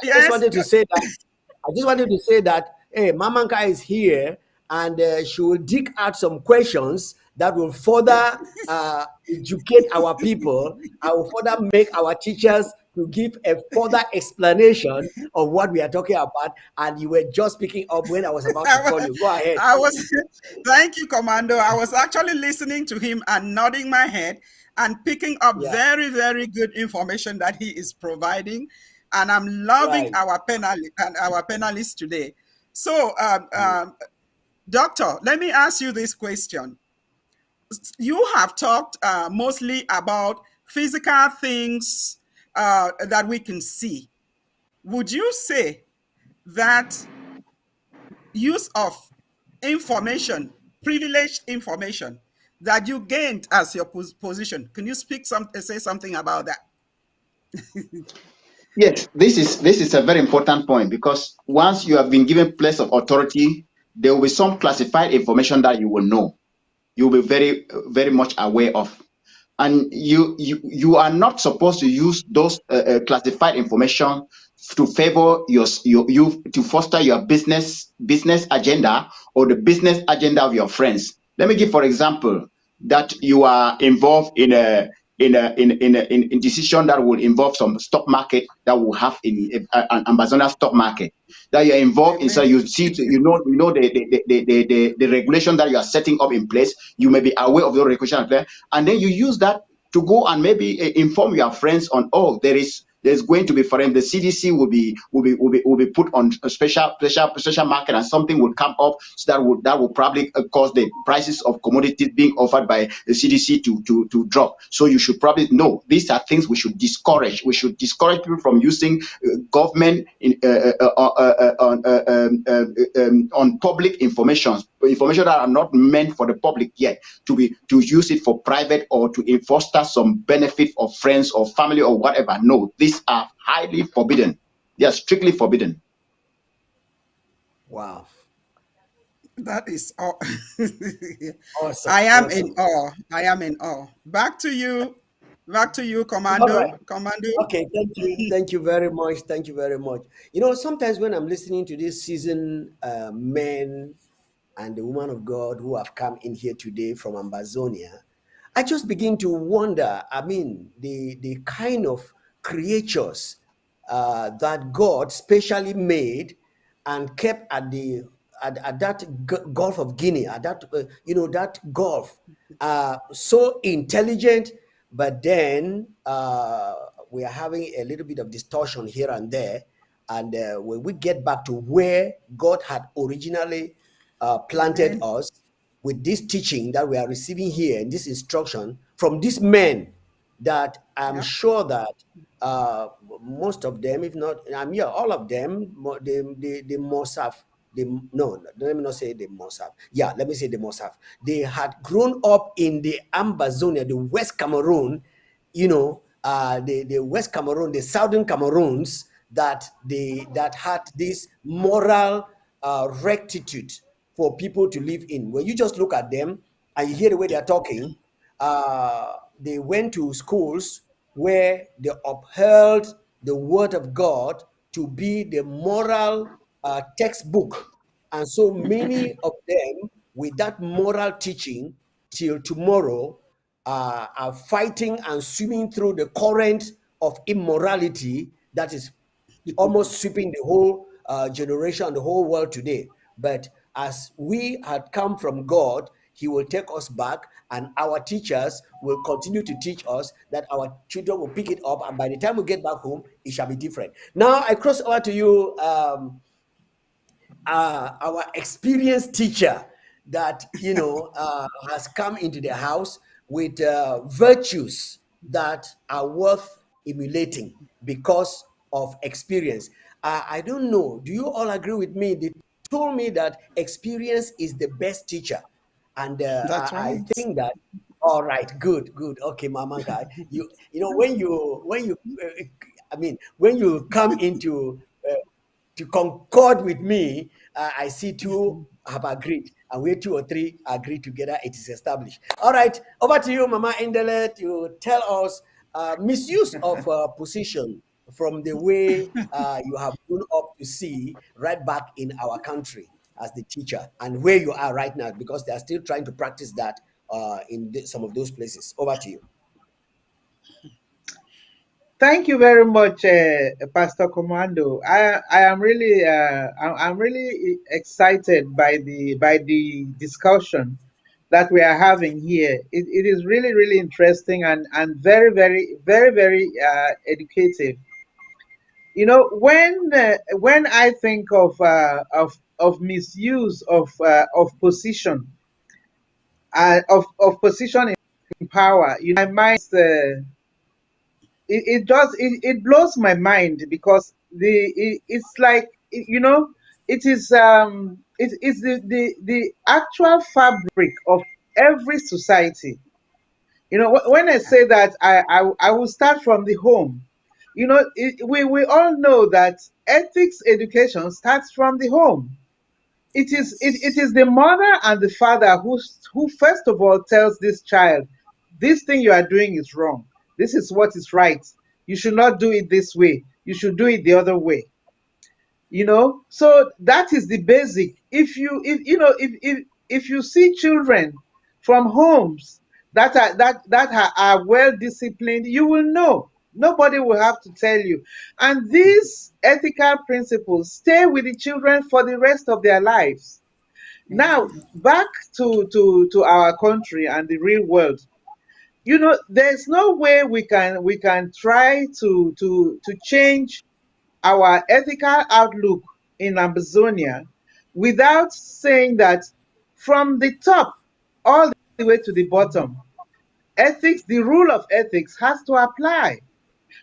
yes. I just wanted to say that, hey, Mamanka is here, and she will dig out some questions that will further educate our people. I will further make our teachers to give a further explanation of what we are talking about. And you were just picking up when I was about to call you. Go ahead. Thank you, Commando. I was actually listening to him and nodding my head and picking up very, very good information that he is providing. And I'm loving our panelists today. So, Doctor, let me ask you this question. You have talked mostly about physical things that we can see. Would you say that use of information, privileged information that you gained as your position, can you say something about that? Yes, this is a very important point, because once you have been given place of authority, there will be some classified information that you will know. You will be very, very much aware of. And you are not supposed to use those classified information to favor you to foster your business agenda or the business agenda of your friends. Let me give, for example, that you are involved in a decision that will involve some stock market that will have in an Amazon stock market that you're involved in. So you see, the regulation that you are setting up in place. You may be aware of the regulation there, and then you use that to go and maybe inform your friends on, oh, there's going to be, for them, the CDC will be put on a special market, and something will come up, so that will probably cause the prices of commodities being offered by the CDC to drop. So you should probably know these are things we should discourage. We should discourage people from using government on public information that are not meant for the public yet, to use it for private or to foster some benefit of friends or family or whatever. No, these are highly forbidden. They are strictly forbidden. Wow. That is all. Awesome. I am in awe. I am in awe. Back to you, Commando. Right. Commando. Okay, thank you very much. Thank you very much. Sometimes when I'm listening to these seasoned men and the woman of God who have come in here today from Ambazonia, I just begin to wonder, the kind of creatures that God specially made and kept at that Gulf of Guinea, at that that Gulf, so intelligent, but then we are having a little bit of distortion here and there. And when we get back to where God had originally planted us with this teaching that we are receiving here and this instruction from these men, that I'm sure that most of them, if not, all of them, they must have. No, let me not say they must have. Yeah, let me say they must have. They had grown up in the Amba zone, the West Cameroon, the West Cameroon, the Southern Cameroons, that had this moral rectitude for people to live in. When you just look at them and you hear the way they are talking, they went to schools where they upheld the word of God to be the moral textbook. And so many of them, with that moral teaching till tomorrow, are fighting and swimming through the current of immorality that is almost sweeping the whole generation, the whole world today. But as we had come from God, He will take us back, and our teachers will continue to teach us, that our children will pick it up, and by the time we get back home, it shall be different. Now I cross over to you, our experienced teacher that has come into the house with virtues that are worth emulating because of experience. I don't know, do you all agree with me? They told me that experience is the best teacher, and That's I right. think that. All right, good. Okay, Mama Guy, when you when you come into to concord with me, I see two have agreed, and where 2 or 3 agree together, it is established. All right, over to you, Mama Indele, to tell us misuse of position from the way you have grown up to see right back in our country as the teacher, and where you are right now, because they are still trying to practice that in some of those places. Over to you. Thank you very much, Pastor Commando. I am really I'm really excited by the discussion that we are having here. It is really really interesting and very very very very educative. When I think of misuse of position, of position in power, my mind it blows my mind, because it's like, it is it's the actual fabric of every society. When I say that, I will start from the home. We all know that ethics education starts from the home. It is the mother and the father who first of all tells this child, this thing you are doing is wrong. This is what is right. You should not do it this way. You should do it the other way. So that is the basic. If you see children from homes that are well disciplined, you will know. Nobody will have to tell you. And these ethical principles stay with the children for the rest of their lives. Now, back to our country and the real world. There's no way we can try to change our ethical outlook in Amazonia without saying that from the top all the way to the bottom, ethics, the rule of ethics has to apply.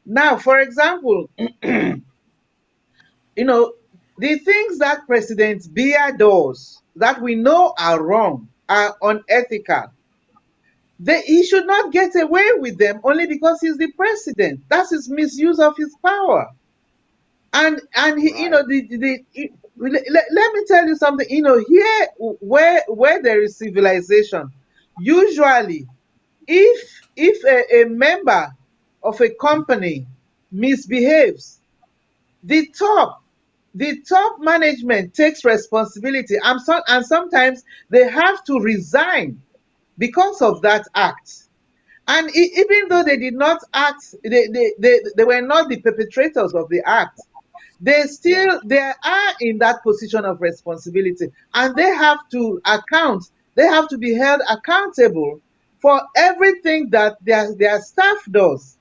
Now, for example, the things that President Biya does that we know are wrong, are unethical. He should not get away with them only because he's the president. That's his misuse of his power. And he, let me tell you something. Here where there is civilization, usually, if a member of a company misbehaves, the top management takes responsibility, and sometimes they have to resign because of that act. And even though they did not act, they were not the perpetrators of the act, they are in that position of responsibility, and they have to be held accountable for everything that their staff does.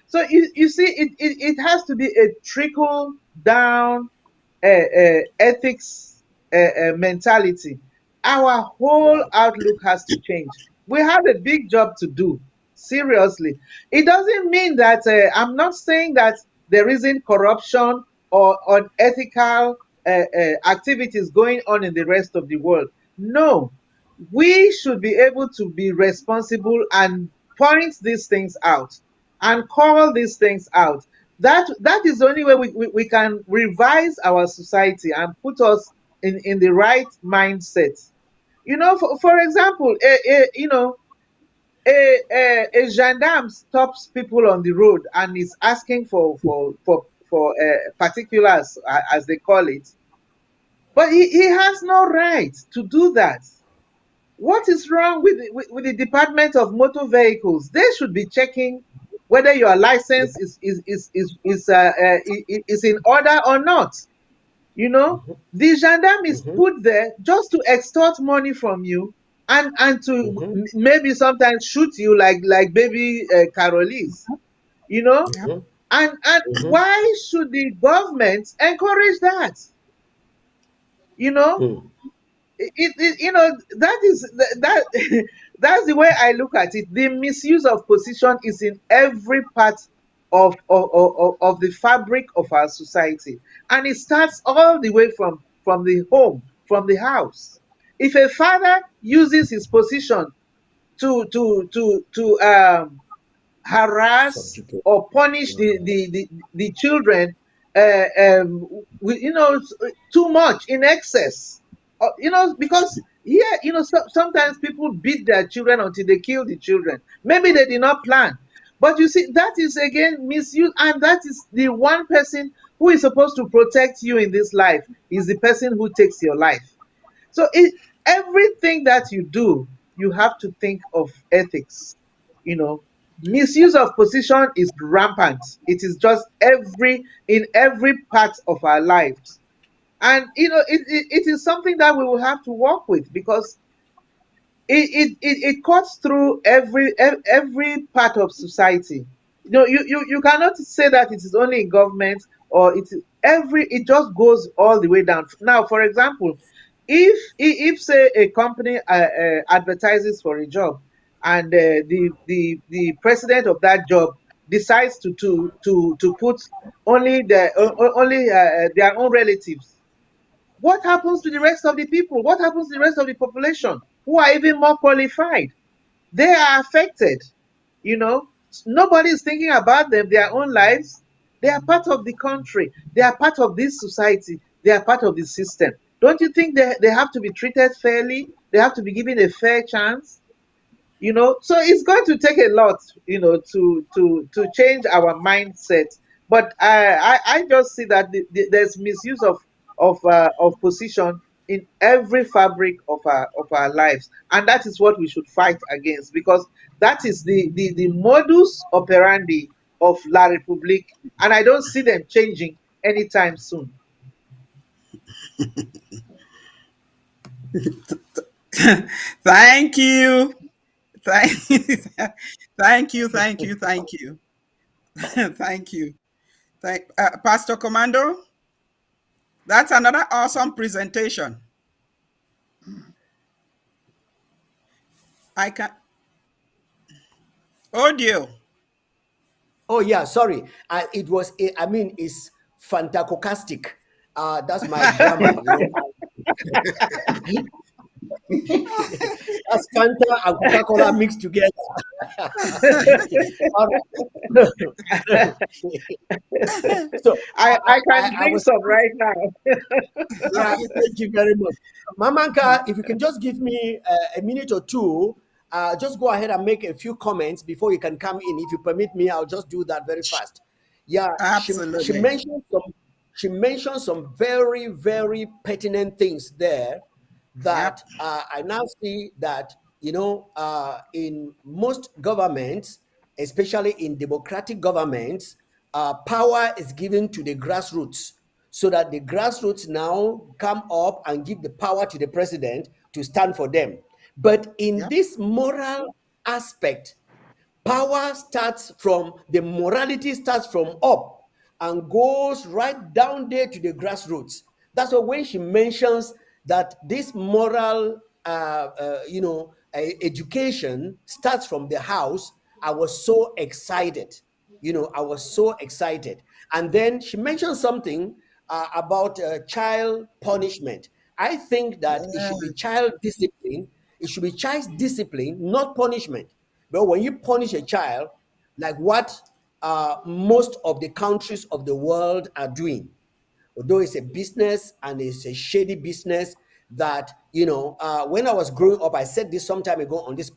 So you see, it has to be a trickle down ethics mentality. Our whole outlook has to change. We have a big job to do. Seriously, it doesn't mean that I'm not saying that there isn't corruption or unethical activities going on in the rest of the world. No, we should be able to be responsible and point these things out and call these things out. That is the only way we can revise our society and put us in the right mindset. For example, a gendarme stops people on the road and is asking for particulars, as they call it, but he has no right to do that. What is wrong with the Department of Motor Vehicles? They should be checking whether your license is in order or not. The gendarme is put there just to extort money from you and to maybe sometimes shoot you like baby Carolese. And why should the government encourage that? That is that that's the way I look at it. The misuse of position is in every part of the fabric of our society, and it starts all the way from the home, from the house. If a father uses his position to harass or punish the children, too much in excess, because sometimes people beat their children until they kill the children. Maybe they did not plan, but you see, that is again misuse, and that is the one person who is supposed to protect you in this life is the person who takes your life. So everything that you do, you have to think of ethics. Misuse of position is rampant. It is just in every part of our lives, and it is something that we will have to work with, because it cuts through every part of society. You cannot say that it is only in government, or it just goes all the way down. Now, for example, if say a company advertises for a job, and the president of that job decides to put only their own relatives, what happens to the rest of the people? What happens to the rest of the population who are even more qualified? They are affected. Nobody is thinking about them, their own lives. They are part of the country. They are part of this society. They are part of the system. Don't you think they have to be treated fairly? They have to be given a fair chance? So it's going to take a lot, to change our mindset. But I just see that there's misuse of position in every fabric of our lives, and that is what we should fight against, because that is the modus operandi of La Republique, and I don't see them changing anytime soon. Thank you. Thank you. Thank you. Thank you. Thank you. Pastor Commando, that's another awesome presentation. I can audio. Oh yeah, sorry. It's fantacocastic. That's my grammar. That's Fanta and Coca-Cola mixed together. So I can drink some right now. Yeah, thank you very much. Mamanka, if you can just give me a minute or two, just go ahead and make a few comments before you can come in. If you permit me, I'll just do that very fast. Yeah, absolutely. She mentioned some very, very pertinent things there that I now see that, in most governments, especially in democratic governments, power is given to the grassroots, so that the grassroots now come up and give the power to the president to stand for them. But in this moral aspect, Power starts from, the morality starts from up and goes right down there to the grassroots. That's why when she mentions that this moral, education starts from the house, I was so excited. I was so excited. And then she mentioned something about child punishment. I think that it should be child discipline. It should be child discipline, not punishment. But when you punish a child, like what most of the countries of the world are doing, although it's a business and it's a shady business, that when I was growing up, I said this some time ago on this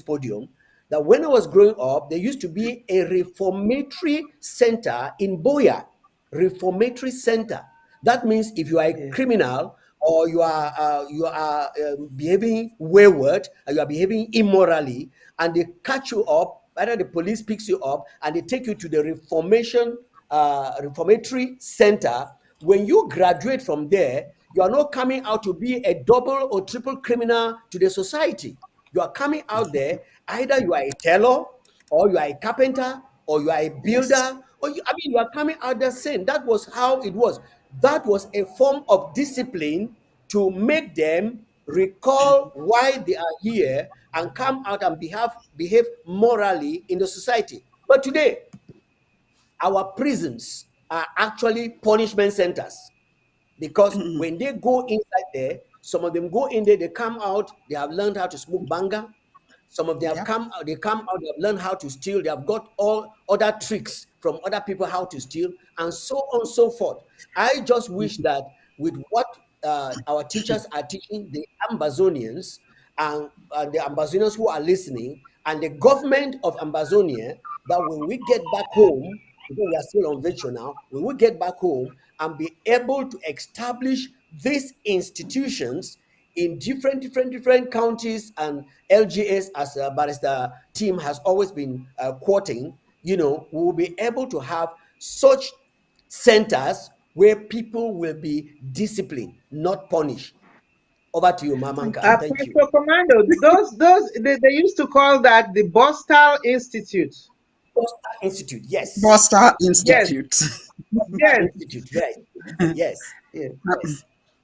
podium, that when I was growing up, there used to be a reformatory center in Boya. Reformatory center. That means if you are a criminal, or you are behaving wayward, and you are behaving immorally, and they catch you up, either the police picks you up and they take you to the reformatory center. When you graduate from there, you are not coming out to be a double or triple criminal to the society. You are coming out there, either you are a tailor, or you are a carpenter, or you are a builder, or you are coming out there saying that was how it was. That was a form of discipline to make them recall why they are here and come out and behave morally in the society. But today, our prisons are actually punishment centers, because when they go inside there, some of them go in there, they come out, they have learned how to smoke banga. Some of them have come out, they have learned how to steal, they have got all other tricks from other people how to steal, and so on and so forth. I just wish that with what our teachers are teaching the Ambazonians, and the Ambazonians who are listening, and the government of Ambazonia, that when we get back home, because we are still on virtual now, when we get back home and be able to establish these institutions in different counties and LGS, as Barrister Team has always been quoting, we will be able to have such centers where people will be disciplined, not punished. Over to you, Mamanka. Thank you. Pastor Commando, they used to call that the Bostal Institute. Bostal Institute, yes. Bostal Institute. Yes. Institute, right. Yes. Yes.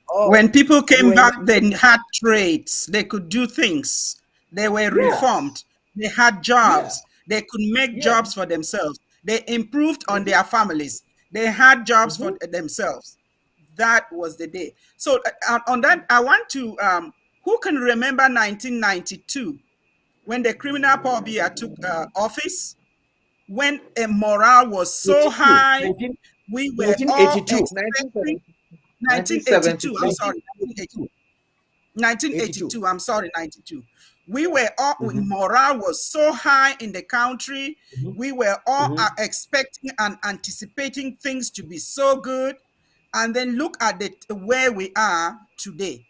When people came back, they had trades. They could do things. They were reformed. They had jobs. They could make jobs for themselves. They improved on their families. They had jobs for themselves. That was the day. So on that, I want to, who can remember 1992, when the criminal Paul Biya took office, when a morale was so high, we were all expecting 1982. I'm sorry, 1982. I'm sorry, 92. We were all, morale was so high in the country. We were all expecting and anticipating things to be so good. And then look at where we are today.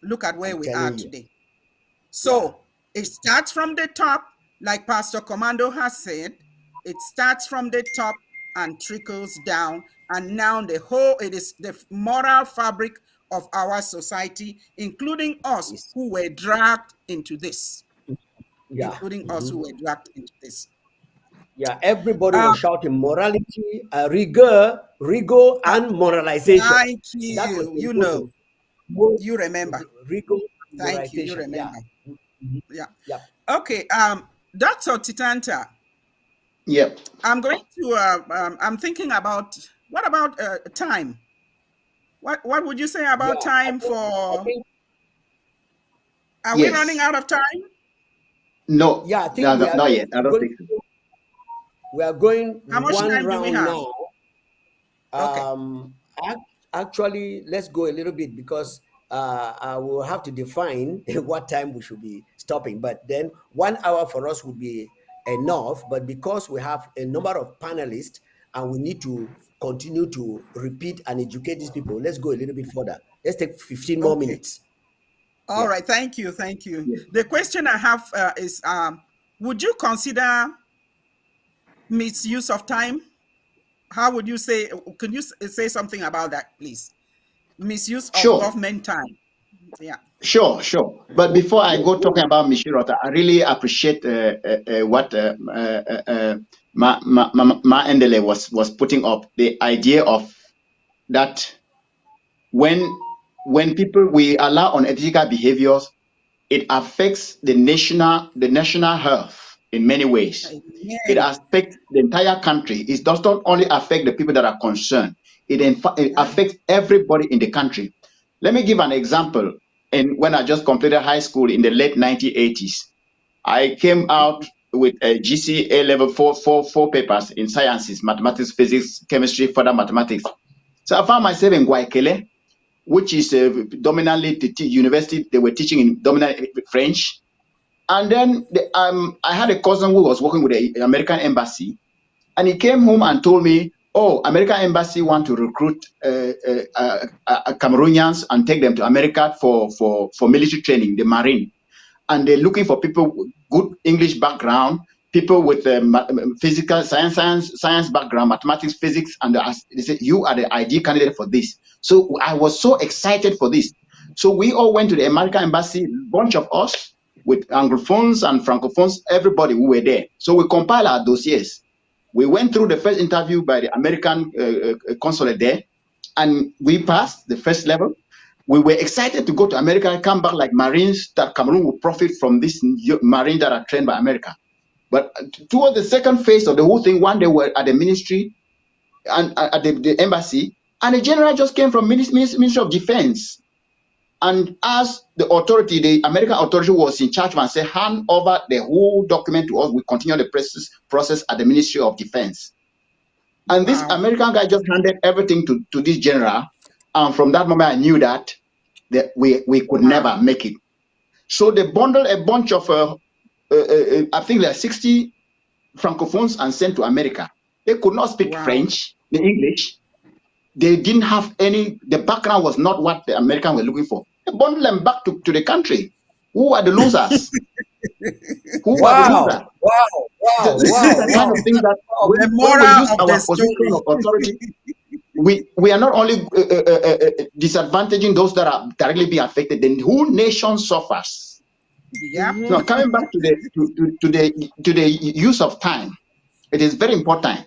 Look at where we are today. So it starts from the top, like Pastor Commando has said. It starts from the top and trickles down. And now it is the moral fabric of our society, including us who were dragged into this. Including us who were dragged into this. Yeah, everybody was shouting morality, rigor, and moralization. Thank you. You remember. Rigor, thank you. You remember. Yeah. Okay. Dr. Titanta. Yep. I'm going to. I'm thinking about, what about time? What would you say about time for? Are we running out of time? No. Yeah, I think not yet. I don't think so. We are going How much one time round do we have? now. Actually, let's go a little bit, because I will have to define what time we should be stopping. But then 1 hour for us would be enough. But because we have a number of panelists and we need to continue to repeat and educate these people, let's go a little bit further. Let's take 15 more minutes. All right. Thank you. Thank you. Yeah. The question I have is, would you consider misuse of time? How would you say, can you say something about that, please? Misuse of government time. Yeah. Sure, sure. But before I go talking about Mishirota, I really appreciate what Ma Endele was putting up, the idea of that when people we allow unethical behaviors, it affects the national health in many ways. It Amen. affects the entire country. It does not only affect the people that are concerned. It affects everybody in the country. Let me give an example. And when I just completed high school in the late 1980s, I came out with a GCA level four papers in sciences, mathematics, physics, chemistry, further mathematics. So I found myself in Guayaquil, which is dominantly the university. They were teaching in dominant French. And then I had a cousin who was working with the American embassy, and he came home and told me, "Oh, American embassy want to recruit Cameroonians and take them to America for military training, the Marine, and they're looking for people with good English background, people with physical science background, mathematics, physics, and they said you are the ideal candidate for this." So I was so excited for this. So we all went to the American embassy, bunch of us with Anglophones and Francophones, everybody, we were there. So we compiled our dossiers. We went through the first interview by the American consulate there, and we passed the first level. We were excited to go to America and come back like Marines, that Cameroon will profit from this Marine that are trained by America. But towards the second phase of the whole thing, one day we were at the ministry and at the embassy, and a general just came from Ministry of Defense and asked the authority, the American authority was in charge, and said, hand over the whole document to us. We continue the process at the Ministry of Defense. And this American guy just handed everything to this general. And from that moment, I knew that we could never make it. So they bundled a bunch of, I think there are 60 Francophones and sent to America. They could not speak French, the English. They didn't have the background was not what the Americans were looking for. They bundled them back to the country. Who are the losers? Who are the losers? These are the kind of things that when we use our position of authority, we are not only disadvantaging those that are directly being affected, the whole nation suffers. Yeah. Now coming back to the use of time, it is very important.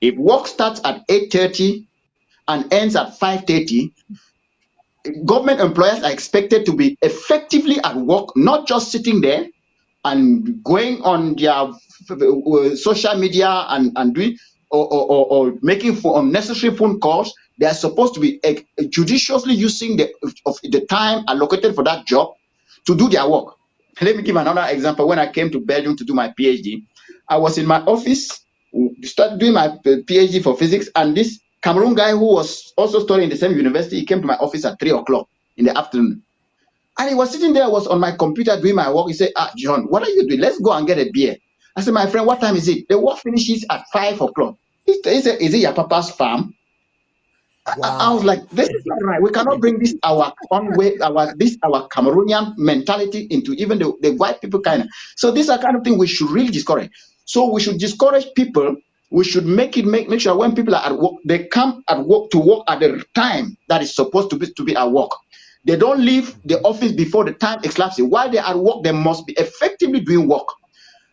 If work starts at 8:30 and ends at 5:30, government employers are expected to be effectively at work, not just sitting there and going on their social media and doing or making unnecessary phone calls. They are supposed to be judiciously using the time allocated for that job to do their work. Let me give another example. When I came to Belgium to do my PhD, I was in my office, started doing my PhD for physics, and this Cameroon guy who was also studying in the same university, he came to my office at 3 o'clock in the afternoon. And he was sitting there, I was on my computer doing my work. He said, John, what are you doing? Let's go and get a beer. I said, my friend, what time is it? The work finishes at 5 o'clock. He said, is it your papa's farm? I was like, this is not right. We cannot bring this our own way, our Cameroonian mentality into even the white people kind of. So these are kind of things we should really discourage. So we should discourage people. We should make sure when people are at work, they come at work to work at the time that is supposed to be at work. They don't leave the office before the time elapses. While they are at work, they must be effectively doing work.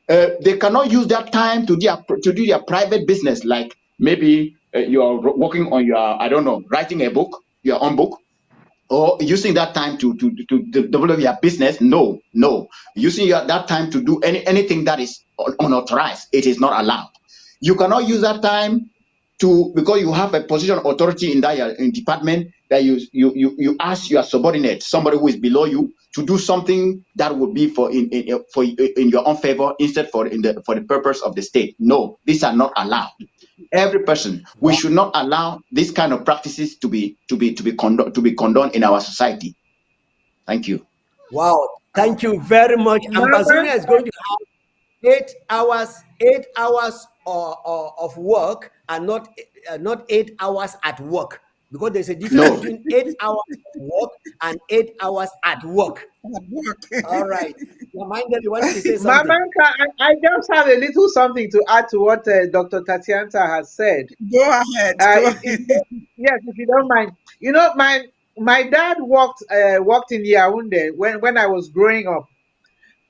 They cannot use that time to do their private business, like maybe you are working on your, I don't know, writing a book, your own book, or using that time to develop your business. No. Using that time to do anything that is unauthorized, it is not allowed. You cannot use that time because you have a position of authority in that department, that you ask your subordinate, somebody who is below you, to do something that would be in your own favor instead for the purpose of the state. No, these are not allowed. Every person, we should not allow these kind of practices to be condoned in our society. Thank you. Wow, thank you very much. Ambazonia is going to have 8 hours of work, and not 8 hours at work, because there's a difference between 8 hours at work and 8 hours at work. All right. Yamanda, you want to say something? Mamanka, I just have a little something to add to what Dr. Tatianta has said. Go ahead. Yes, if you don't mind. You know, my dad worked in Yaoundé when I was growing up,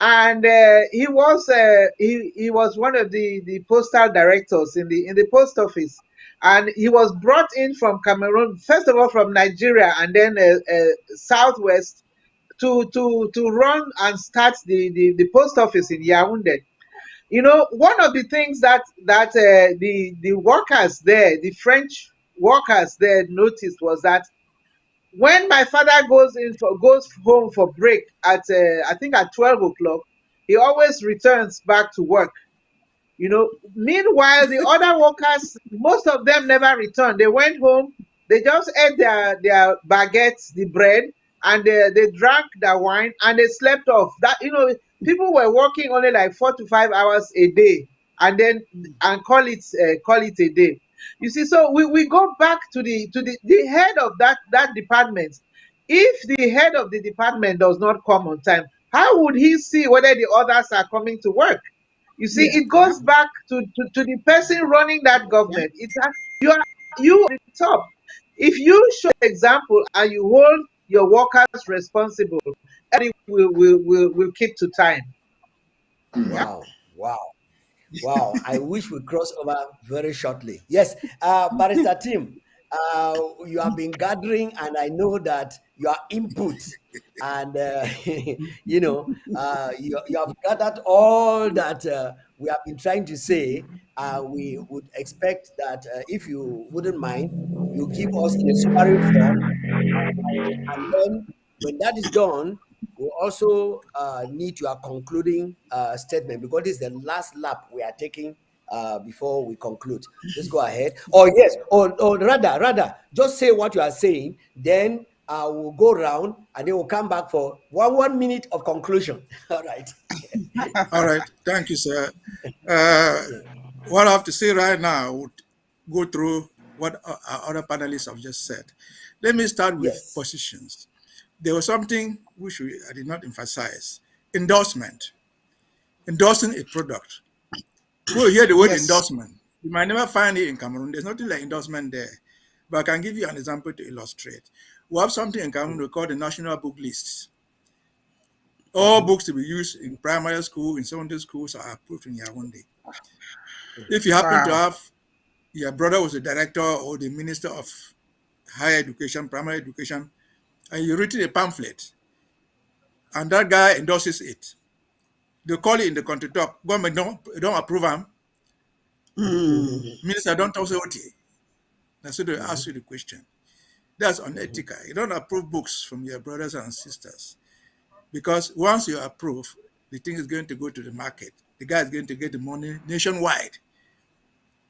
and he was one of the postal directors in the post office, and he was brought in from Cameroon, first of all from Nigeria, and then Southwest to run and start the post office in Yaoundé. You know, one of the things that the workers there, the French workers there, noticed was that when my father goes home for break at I think at 12 o'clock, he always returns back to work. You know, meanwhile, the other workers, most of them never returned. They went home, they just ate their baguettes, the bread, and they drank their wine and they slept off. That, you know, people were working only like 4 to 5 hours a day, and then and call it a day. You see, so we go back to the head of that department. If the head of the department does not come on time, how would he see whether the others are coming to work? You see, Yeah. it goes back to the person running that government. You at the top. If you show example and you hold your workers responsible, everybody will keep to time. Wow, wow, wow. I wish we cross over very shortly. Yes, Barrister Tim, you have been gathering, and I know that your input and you have gathered all that we have been trying to say. We would expect that if you wouldn't mind, you give us in a summary form, and then when that is done, we also need your concluding statement, because this is the last lap we are taking before we conclude. Let's go ahead. Oh yes, or rather, just say what you are saying. Then we'll go around, and then we'll come back for one minute of conclusion. All right. All right. Thank you, sir. Uh, what I have to say right now would go through what our other panelists have just said. Let me start with Yes. positions. There was something which I did not emphasize: endorsement, endorsing a product. When you hear the word Yes. endorsement, you might never find it in Cameroon. There's nothing like endorsement there. But I can give you an example to illustrate. We have something in Cameroon we call the National Book List. All books to be used in primary school, in secondary schools are approved in Yaoundé. If you happen to have your brother was the director or the minister of higher education, primary education, and you written a pamphlet, and that guy endorses it, they call it in the country top. Government don't approve them. Minister don't also OT. That's what they ask you the question. That's unethical. You don't approve books from your brothers and sisters, because once you approve, the thing is going to go to the market. The guy is going to get the money nationwide.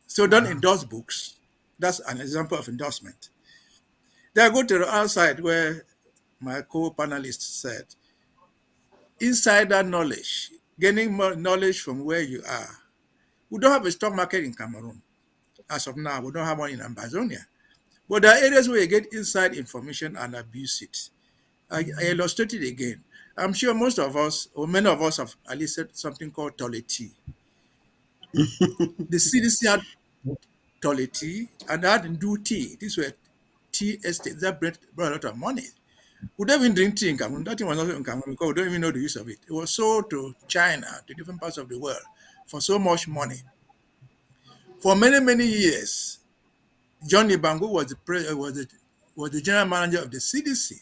So don't endorse books. That's an example of endorsement. Then I go to the other side where my co-panelist said, insider knowledge, gaining more knowledge from where you are. We don't have a stock market in Cameroon. As of now, we don't have one in Ambazonia. But there are areas where you get inside information and abuse it. I illustrate it again. I'm sure most of us, or many of us, have at least said something called Toleti. The CDC had Toleti and they had do tea. These were tea estates that brought a lot of money. We don't even drink tea in Cameroon. That thing was not in Cameroon because we don't even know the use of it. It was sold to China, to different parts of the world for so much money. For many, many years, Johnny Bangu was the general manager of the CDC.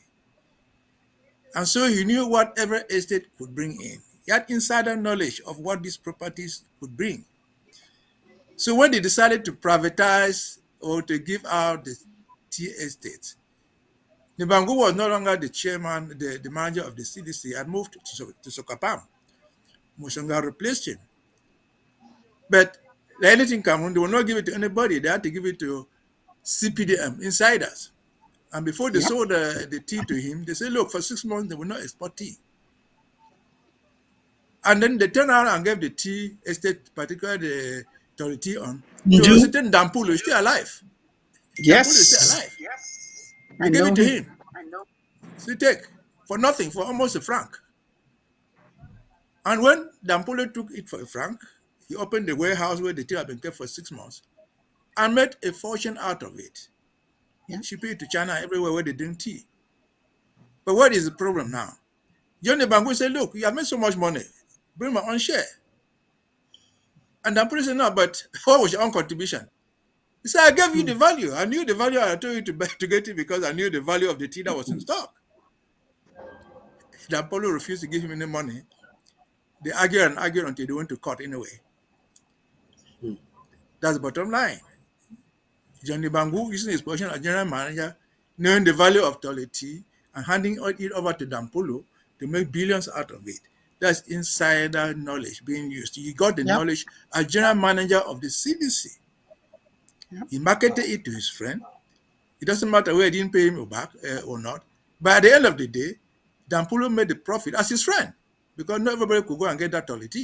And so he knew what every estate could bring in. He had insider knowledge of what these properties could bring. So when they decided to privatize or to give out the tea estates, Nibangu was no longer the chairman, the manager of the CDC, and moved to Sokapam. Musonga replaced him. But like anything in Cameroon, they will not give it to anybody. They had to give it to CPDM, insiders. And before they sold the tea to him, they said, look, for 6 months, they will not export tea. And then they turned around and gave the tea estate, particularly the tea on, to a certain Dampulu, who is still alive. Yes. Dampulu is still alive. They I gave know it to him. him. So take, for nothing, for almost a franc. And when Dampulu took it for a franc, he opened the warehouse where the tea had been kept for 6 months and made a fortune out of it. Yeah. Shipping it to China everywhere where they drink tea. But what is the problem now? Johnny Bangu said, look, you have made so much money. Bring my own share. And I'm pretty said, no, but what was your own contribution? He said, I gave you the value. I knew the value. I told you to get it because I knew the value of the tea that was in stock. Dan Polo refused to give him any money. They argued and argued until they went to court anyway. That's the bottom line. Johnny Bangu, using his position as general manager, knowing the value of Toilet and handing it over to Dan Polo to make billions out of it. That's insider knowledge being used. He got the knowledge as general manager of the CDC. He marketed it to his friend. It doesn't matter whether he didn't pay him back or not. But at the end of the day, Dan Polo made the profit as his friend because not everybody could go and get that Toilet.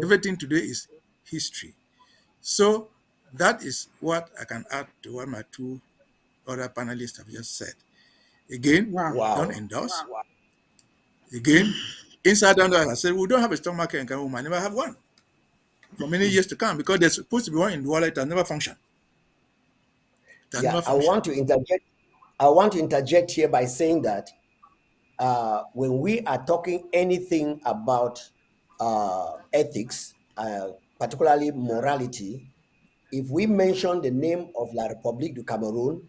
Everything today is history. So that is what I can add to what my two other panelists have just said. Again, don't endorse. Again, inside and out, I said, we don't have a stock market in Cameroon. We might never have one for many years to come because there's supposed to be one in the wallet that never function. I want to interject. I want to interject here by saying that when we are talking anything about ethics, particularly morality, if we mention the name of La République du Cameroon,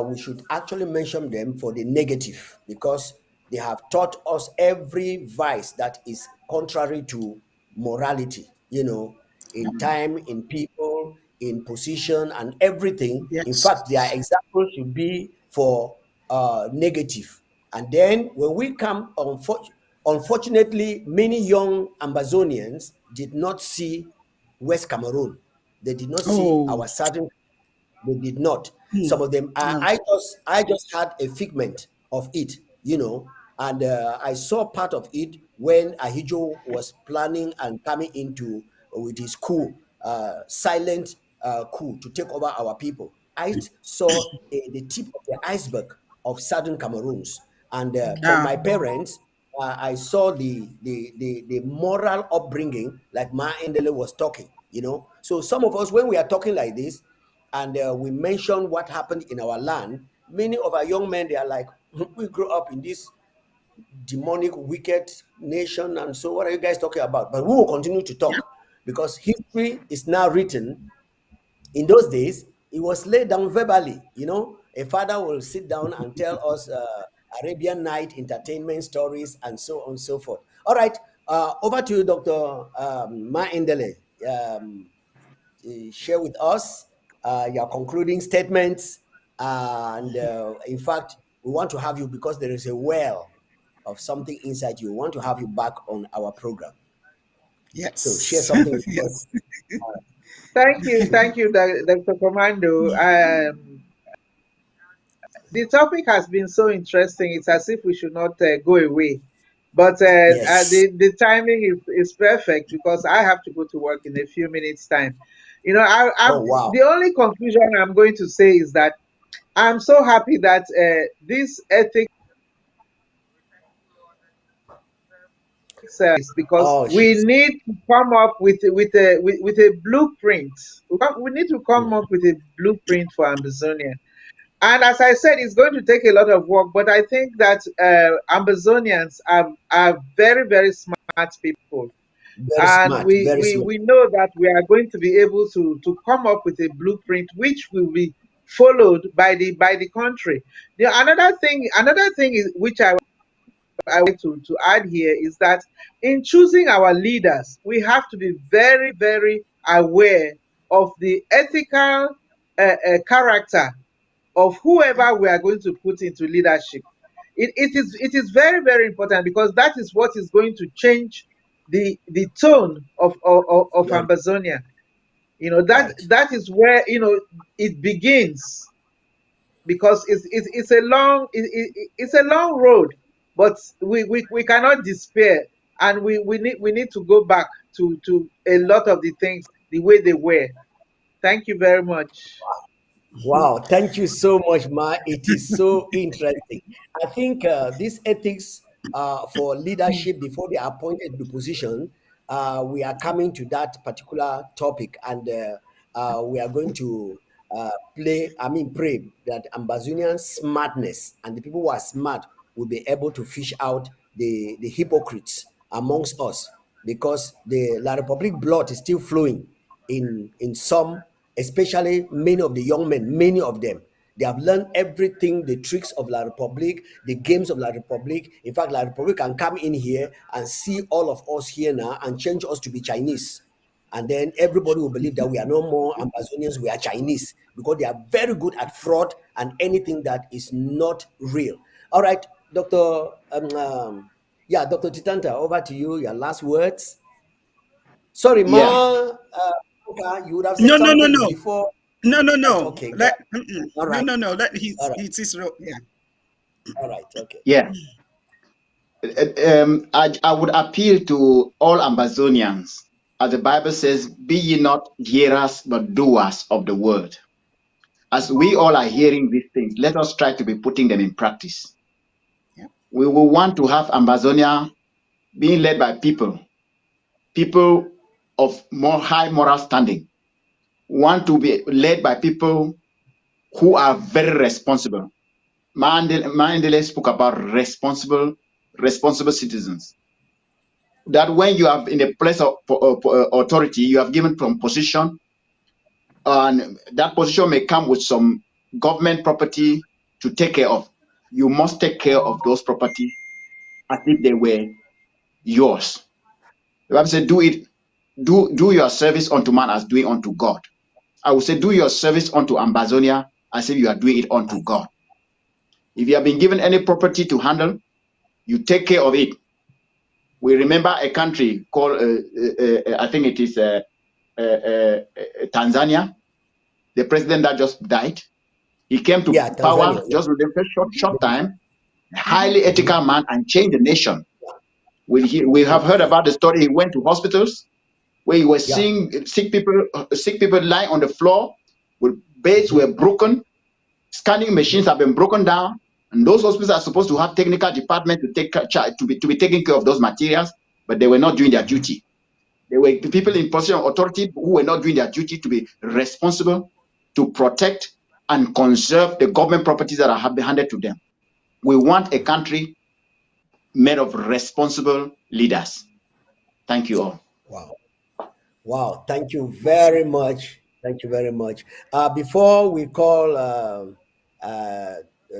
we should actually mention them for the negative because they have taught us every vice that is contrary to morality, in time, in people, in position, and everything. Yes. In fact, their examples should be for negative. And then when we come, unfortunately, many young Ambazonians did not see West Cameroon. They did not see our southern. They did not. Some of them. I just had a figment of it, and I saw part of it when Ahijo was planning and coming into with his coup, silent coup to take over our people. I saw the tip of the iceberg of southern Cameroons, and from my parents, I saw the moral upbringing, like Ma Endele was talking. So some of us, when we are talking like this, and we mention what happened in our land, many of our young men, they are like, we grew up in this demonic, wicked nation, and so what are you guys talking about? But we will continue to talk because history is now written. In those days, it was laid down verbally. A father will sit down and tell us Arabian Night entertainment stories and so on and so forth. All right, over to you, Dr. Ma Endele. Share with us your concluding statements. And in fact, we want to have you because there is a well of something inside you. We want to have you back on our program. Yes. So share something with us. Thank you, Dr. Commando. The topic has been so interesting. It's as if we should not go away. But Yes. the timing is perfect because I have to go to work in a few minutes' time. Wow. The only conclusion I'm going to say is that I'm so happy that this ethics because we need to come up with a blueprint. We need to come up with a blueprint for Ambazonia. And as I said, it's going to take a lot of work, but I think that Ambazonians are very, very smart people. Very smart. We know that we are going to be able to come up with a blueprint which will be followed by the country. Another thing is which I want to add here is that in choosing our leaders, we have to be very, very aware of the ethical character of whoever we are going to put into leadership. It is very, very important because that is what is going to change the tone of Ambazonia. That is where it begins, because it's a long road, but we cannot despair, and we need to go back to a lot of the things the way they were. Thank you very much. Wow, thank you so much, Ma. It is so interesting. I think this ethics for leadership before they are appointed to position, we are coming to that particular topic, and we are going to pray that Ambazonian smartness and the people who are smart will be able to fish out the hypocrites amongst us, because the La Republique blood is still flowing in some, especially many of the young men, many of them. They have learned everything, the tricks of La Republique, the games of La Republique. In fact, La Republique can come in here and see all of us here now and change us to be Chinese. And then everybody will believe that we are no more Amazonians, we are Chinese, because they are very good at fraud and anything that is not real. All right, Dr. Dr. Titanta, over to you, your last words. Sorry, Yeah. you would have said No, no, no, something no. before. No, no, no. Okay, go. Let, All no, right. no, no. Let All right. it's his role. Yeah. All right. Okay. Yeah. I would appeal to all Ambazonians, as the Bible says, be ye not hearers, but doers of the word. As we all are hearing these things, let us try to be putting them in practice. Yeah. We will want to have Ambazonia being led by people of more high moral standing. We want to be led by people who are very responsible. Mandela spoke about responsible citizens. That when you are in a place of authority, you have given from position, and that position may come with some government property to take care of. You must take care of those property as if they were yours. The Bible said, do your service unto man as doing unto God. I would say, do your service unto Ambazonia as if you are doing it unto God. If you have been given any property to handle, you take care of it. We remember a country called, I think it is Tanzania. The president that just died, he came to power Tanzania, just within a short time, highly ethical man, and changed the nation. We have heard about the story. He went to hospitals where he was seeing sick people lying on the floor, with beds were broken, scanning machines have been broken down, and those hospitals are supposed to have technical department to be taking care of those materials, but they were not doing their duty. There were people in position of authority who were not doing their duty to be responsible to protect and conserve the government properties that are handed to them. We want a country made of responsible leaders. Thank you all. Wow. Thank you very much. Thank you very much. Before we call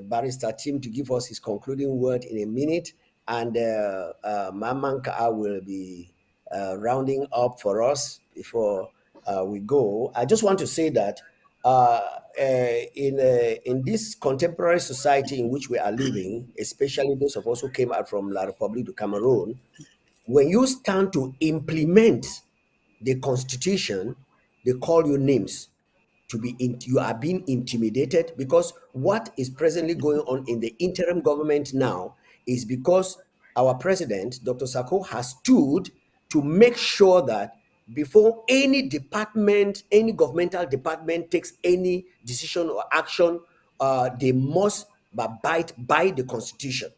Barrister Tim to give us his concluding word in a minute, and Mamanka will be rounding up for us before we go, I just want to say that in this contemporary society in which we are living, especially those of us who came out from La Republique du Cameroon, when you stand to implement the constitution, they call you names. You are being intimidated, because what is presently going on in the interim government now is because our president, Dr. Sako, has stood to make sure that before any department, any governmental department takes any decision or action, they must abide by the constitution.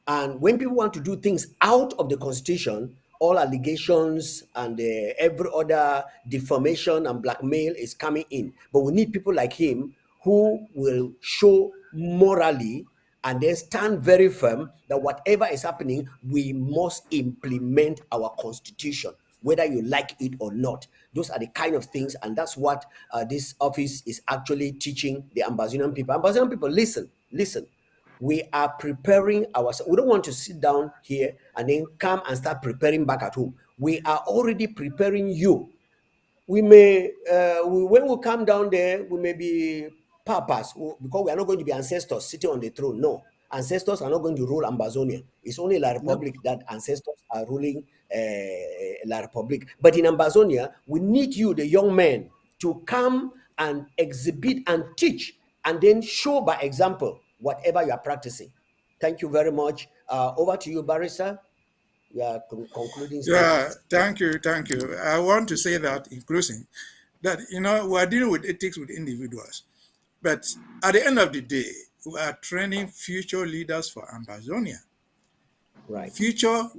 And when people want to do things out of the constitution, all allegations and every other defamation and blackmail is coming in. But we need people like him who will show morally and then stand very firm that whatever is happening, we must implement our constitution, whether you like it or not. Those are the kind of things, and that's what this office is actually teaching the Ambazonian people. Ambazonian people, listen. We are preparing ourselves. We don't want to sit down here and then come and start preparing back at home. We are already preparing you. We may, when we come down there, we may be papas, because we are not going to be ancestors sitting on the throne. No, ancestors are not going to rule Ambazonia. It's only La Republic that ancestors are ruling La Republic. But in Ambazonia, we need you, the young men, to come and exhibit and teach, and then show by example whatever you are practicing. Thank you very much. Over to you, Barrister. Yeah, concluding statement. Thank you. I want to say that in closing, that we are dealing with ethics with individuals, but at the end of the day, we are training future leaders for Ambazonia. Right. Future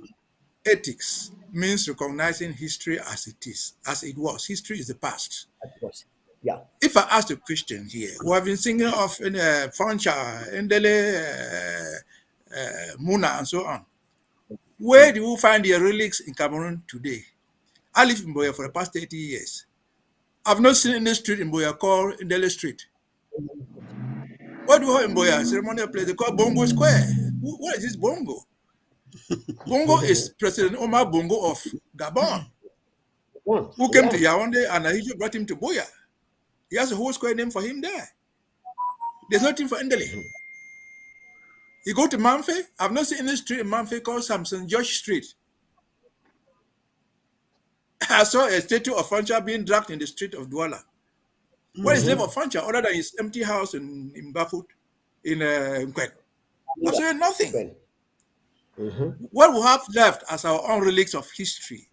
ethics means recognizing history as it is, as it was. History is the past. Yeah. If I ask a question here, we have been singing of Fancha, Ndele, Muna, and so on. Where do you find the relics in Cameroon today? I live in Boya for the past 30 years. I've not seen any street in Boya called Ndele Street. What do you have in Boya? Ceremonial place they call Bongo Square. What is this Bongo? Bongo is President Omar Bongo of Gabon, who came to Yaoundé and Ahidjo brought him to Boya. He has a whole square name for him there. There's nothing for Ndele. You go to Manfe, I've not seen any street in Manfe called Samson George Street. I saw a statue of Fancha being dragged in the street of Douala. What is the name of Fancha other than his empty house in Bafut, in Nkwek? Absolutely nothing. What we have left as our own relics of history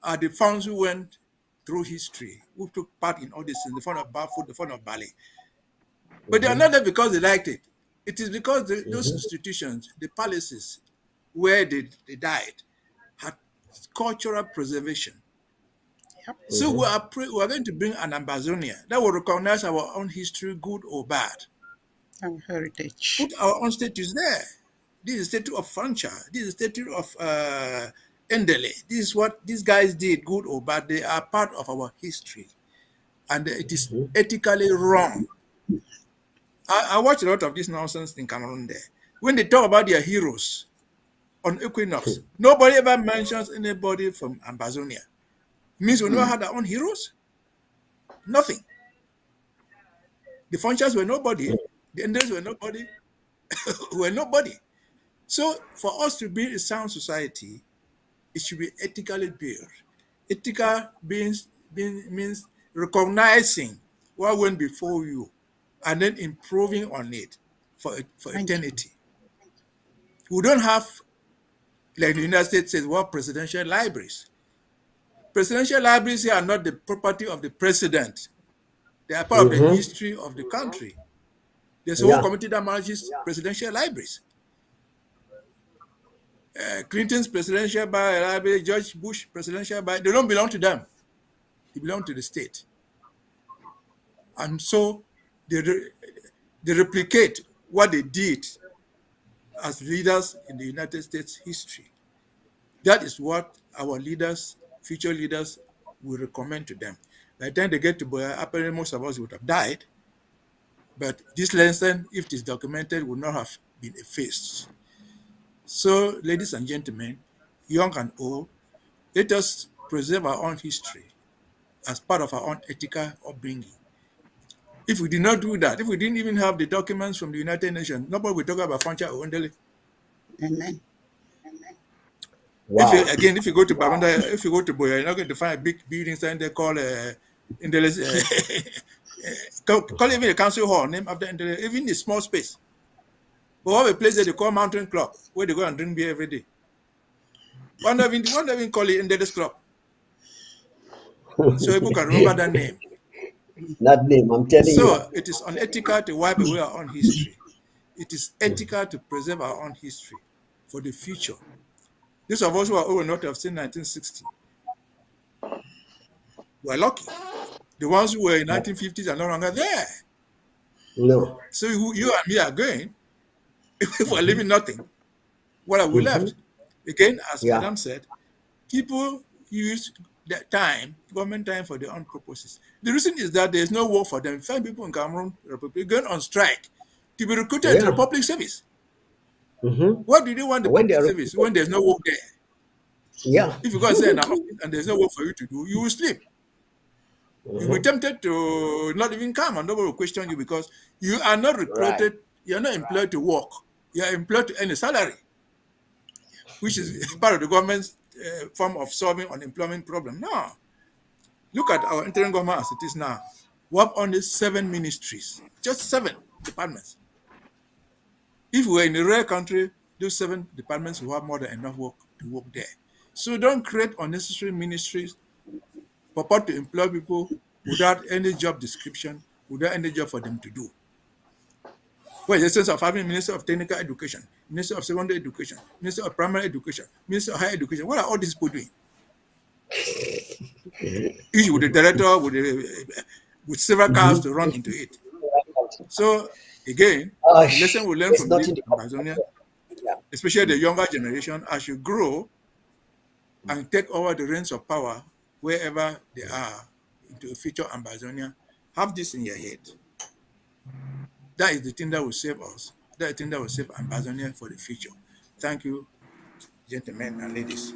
are the fans who went through history, who took part in all this in the front of Bafut, the front of Bali. But they are not there because they liked it. It is because those institutions, the palaces where they died, had cultural preservation. So we are going to bring an Ambazonia that will recognize our own history, good or bad. Our heritage. Put our own status there. This is the statue of Fancha. This is the statue of Ndele. This is what these guys did, good or bad. They are part of our history. And it is ethically wrong. I watch a lot of this nonsense in Cameroon there. When they talk about their heroes on Equinox, nobody ever mentions anybody from Ambazonia. It means we never had our own heroes? Nothing. The Funchas were nobody. The Enders were nobody. were nobody. So for us to build a sound society, it should be ethically built. Ethical means recognizing what went before you and then improving on it for eternity. We don't have, like the United States says, what presidential libraries. Presidential libraries here are not the property of the president. They are part of the history of the country. There's a whole committee that manages presidential libraries. Clinton's presidential library, George Bush presidential library, they don't belong to them. They belong to the state. And so they replicate what they did as leaders in the United States history. That is what our leaders, future leaders, will recommend to them. By the time they get to Boya, apparently most of us would have died. But this lesson, if it is documented, would not have been effaced. So, ladies and gentlemen, young and old, let us preserve our own history as part of our own ethical upbringing. If we did not do that, if we didn't even have the documents from the United Nations, nobody will talk about Fancha or Ndele. Amen. Wow. If you go to Babanda, if you go to Boya, you're not going to find a big building sign there called Ndele's, call even a council hall named after Ndele, even a small space. But we have a place that they call Mountain Club, where they go and drink beer every day. Why not even call it Ndele's Club? So people can remember that name. That name, I'm telling you. So it is unethical to wipe away our own history. It is ethical to preserve our own history for the future. Those of us who are old enough to have seen 1960, we're lucky. The ones who were in 1950s are no longer there. No. So you and me are going, if we're leaving nothing, what have we left? Again, as Adam said, people use their time, government time, for their own purposes. The reason is that there's no work for them. 5 people in Cameroon Republic going on strike to be recruited to the public service. What do they want the public service when there's no work there? Yeah. If you go and say now and there's no work for you to do, you will sleep. You will be tempted to not even come, and nobody will question you because you are not recruited, you are not employed to work. You are employed to earn a salary, which is part of the government's form of solving unemployment problem. No. Look at our interim government as it is now. We have only 7 ministries, just 7 departments. If we were in a rare country, those 7 departments will have more than enough work to work there. So don't create unnecessary ministries, purport to employ people without any job description, without any job for them to do. What is the sense of having Minister of Technical Education, Minister of Secondary Education, Minister of Primary Education, Minister of Higher Education? What are all these people doing? Each with the director, with the with several cars to run into it. So again, the lesson we learn from this Ambazonia, especially the younger generation, as you grow and take over the reins of power wherever they are into a future Ambazonia, have this in your head. That is the thing that will save us. That is the thing that will save Ambazonia for the future. Thank you, gentlemen and ladies.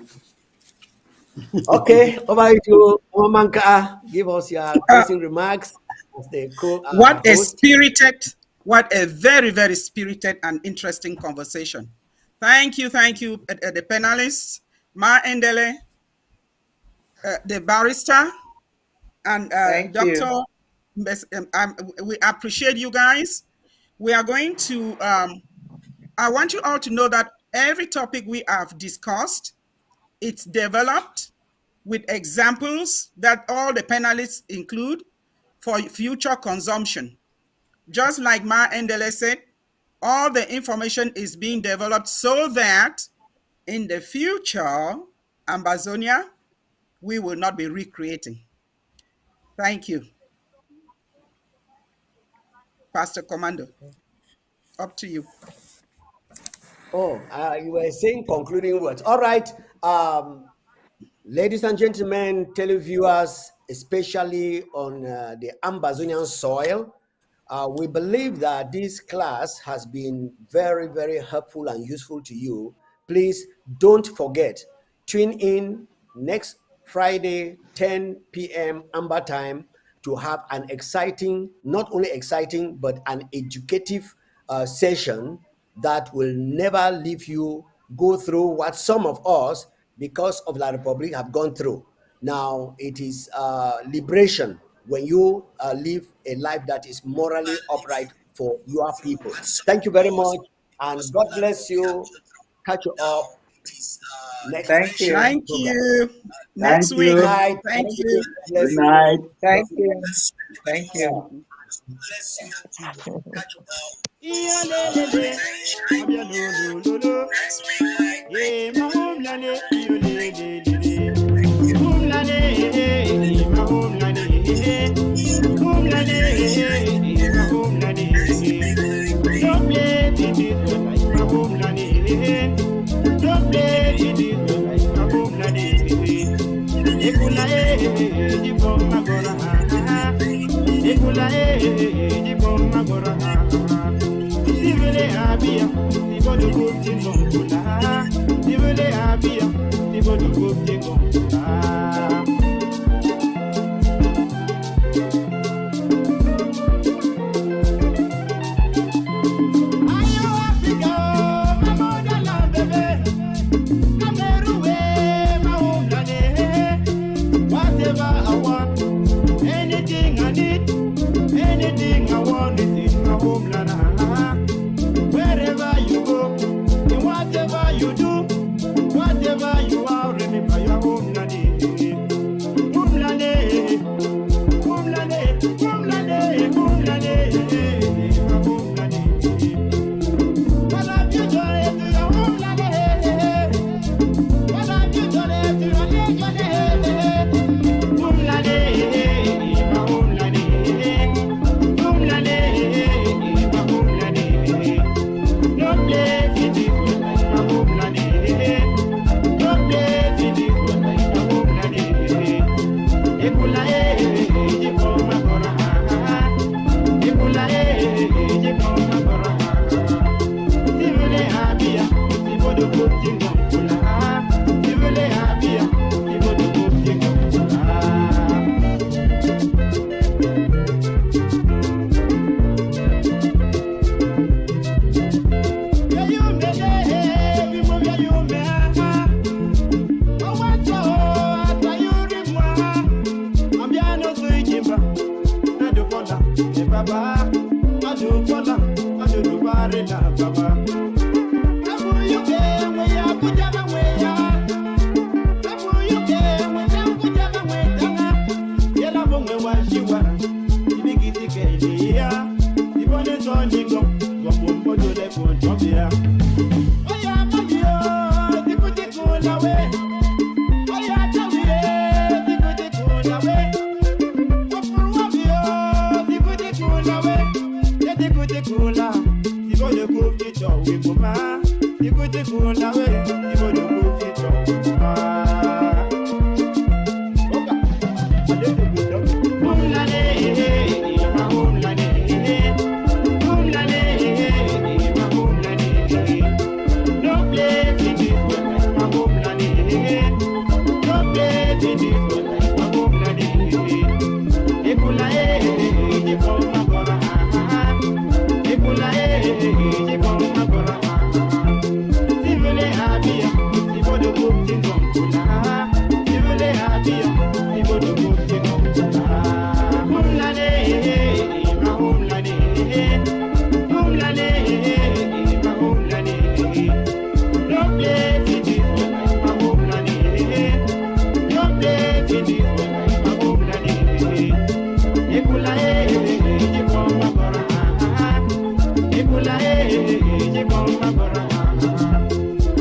Okay, over to Omanka. Give us your closing remarks as the What a host. what a very, very spirited and interesting conversation. Thank you, the panelists, Ma Endele, the barrister, and Dr. We appreciate you guys. We are going to, I want you all to know that every topic we have discussed, it's developed with examples that all the panelists include for future consumption. Just like Ma Endele said, all the information is being developed so that in the future, Ambazonia, we will not be recreating. Thank you. Pastor Commando, up to you. Oh, you were saying concluding words. All right. Ladies and gentlemen, televiewers, especially on the Ambazonian soil, we believe that this class has been very, very helpful and useful to you. Please don't forget, tune in next Friday, 10 p.m. Amba time to have an exciting, not only exciting, but an educative session that will never leave you go through what some of us, because of La Republic, have gone through. Now, it is liberation when you live a life that is morally upright for your people. Thank you very much, and God bless you. Catch you up next Thank you. Thank you. Next week. Good night. Thank you. Good night. Thank you. Thank you.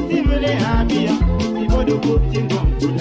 Simule abia, sibodo kutingo.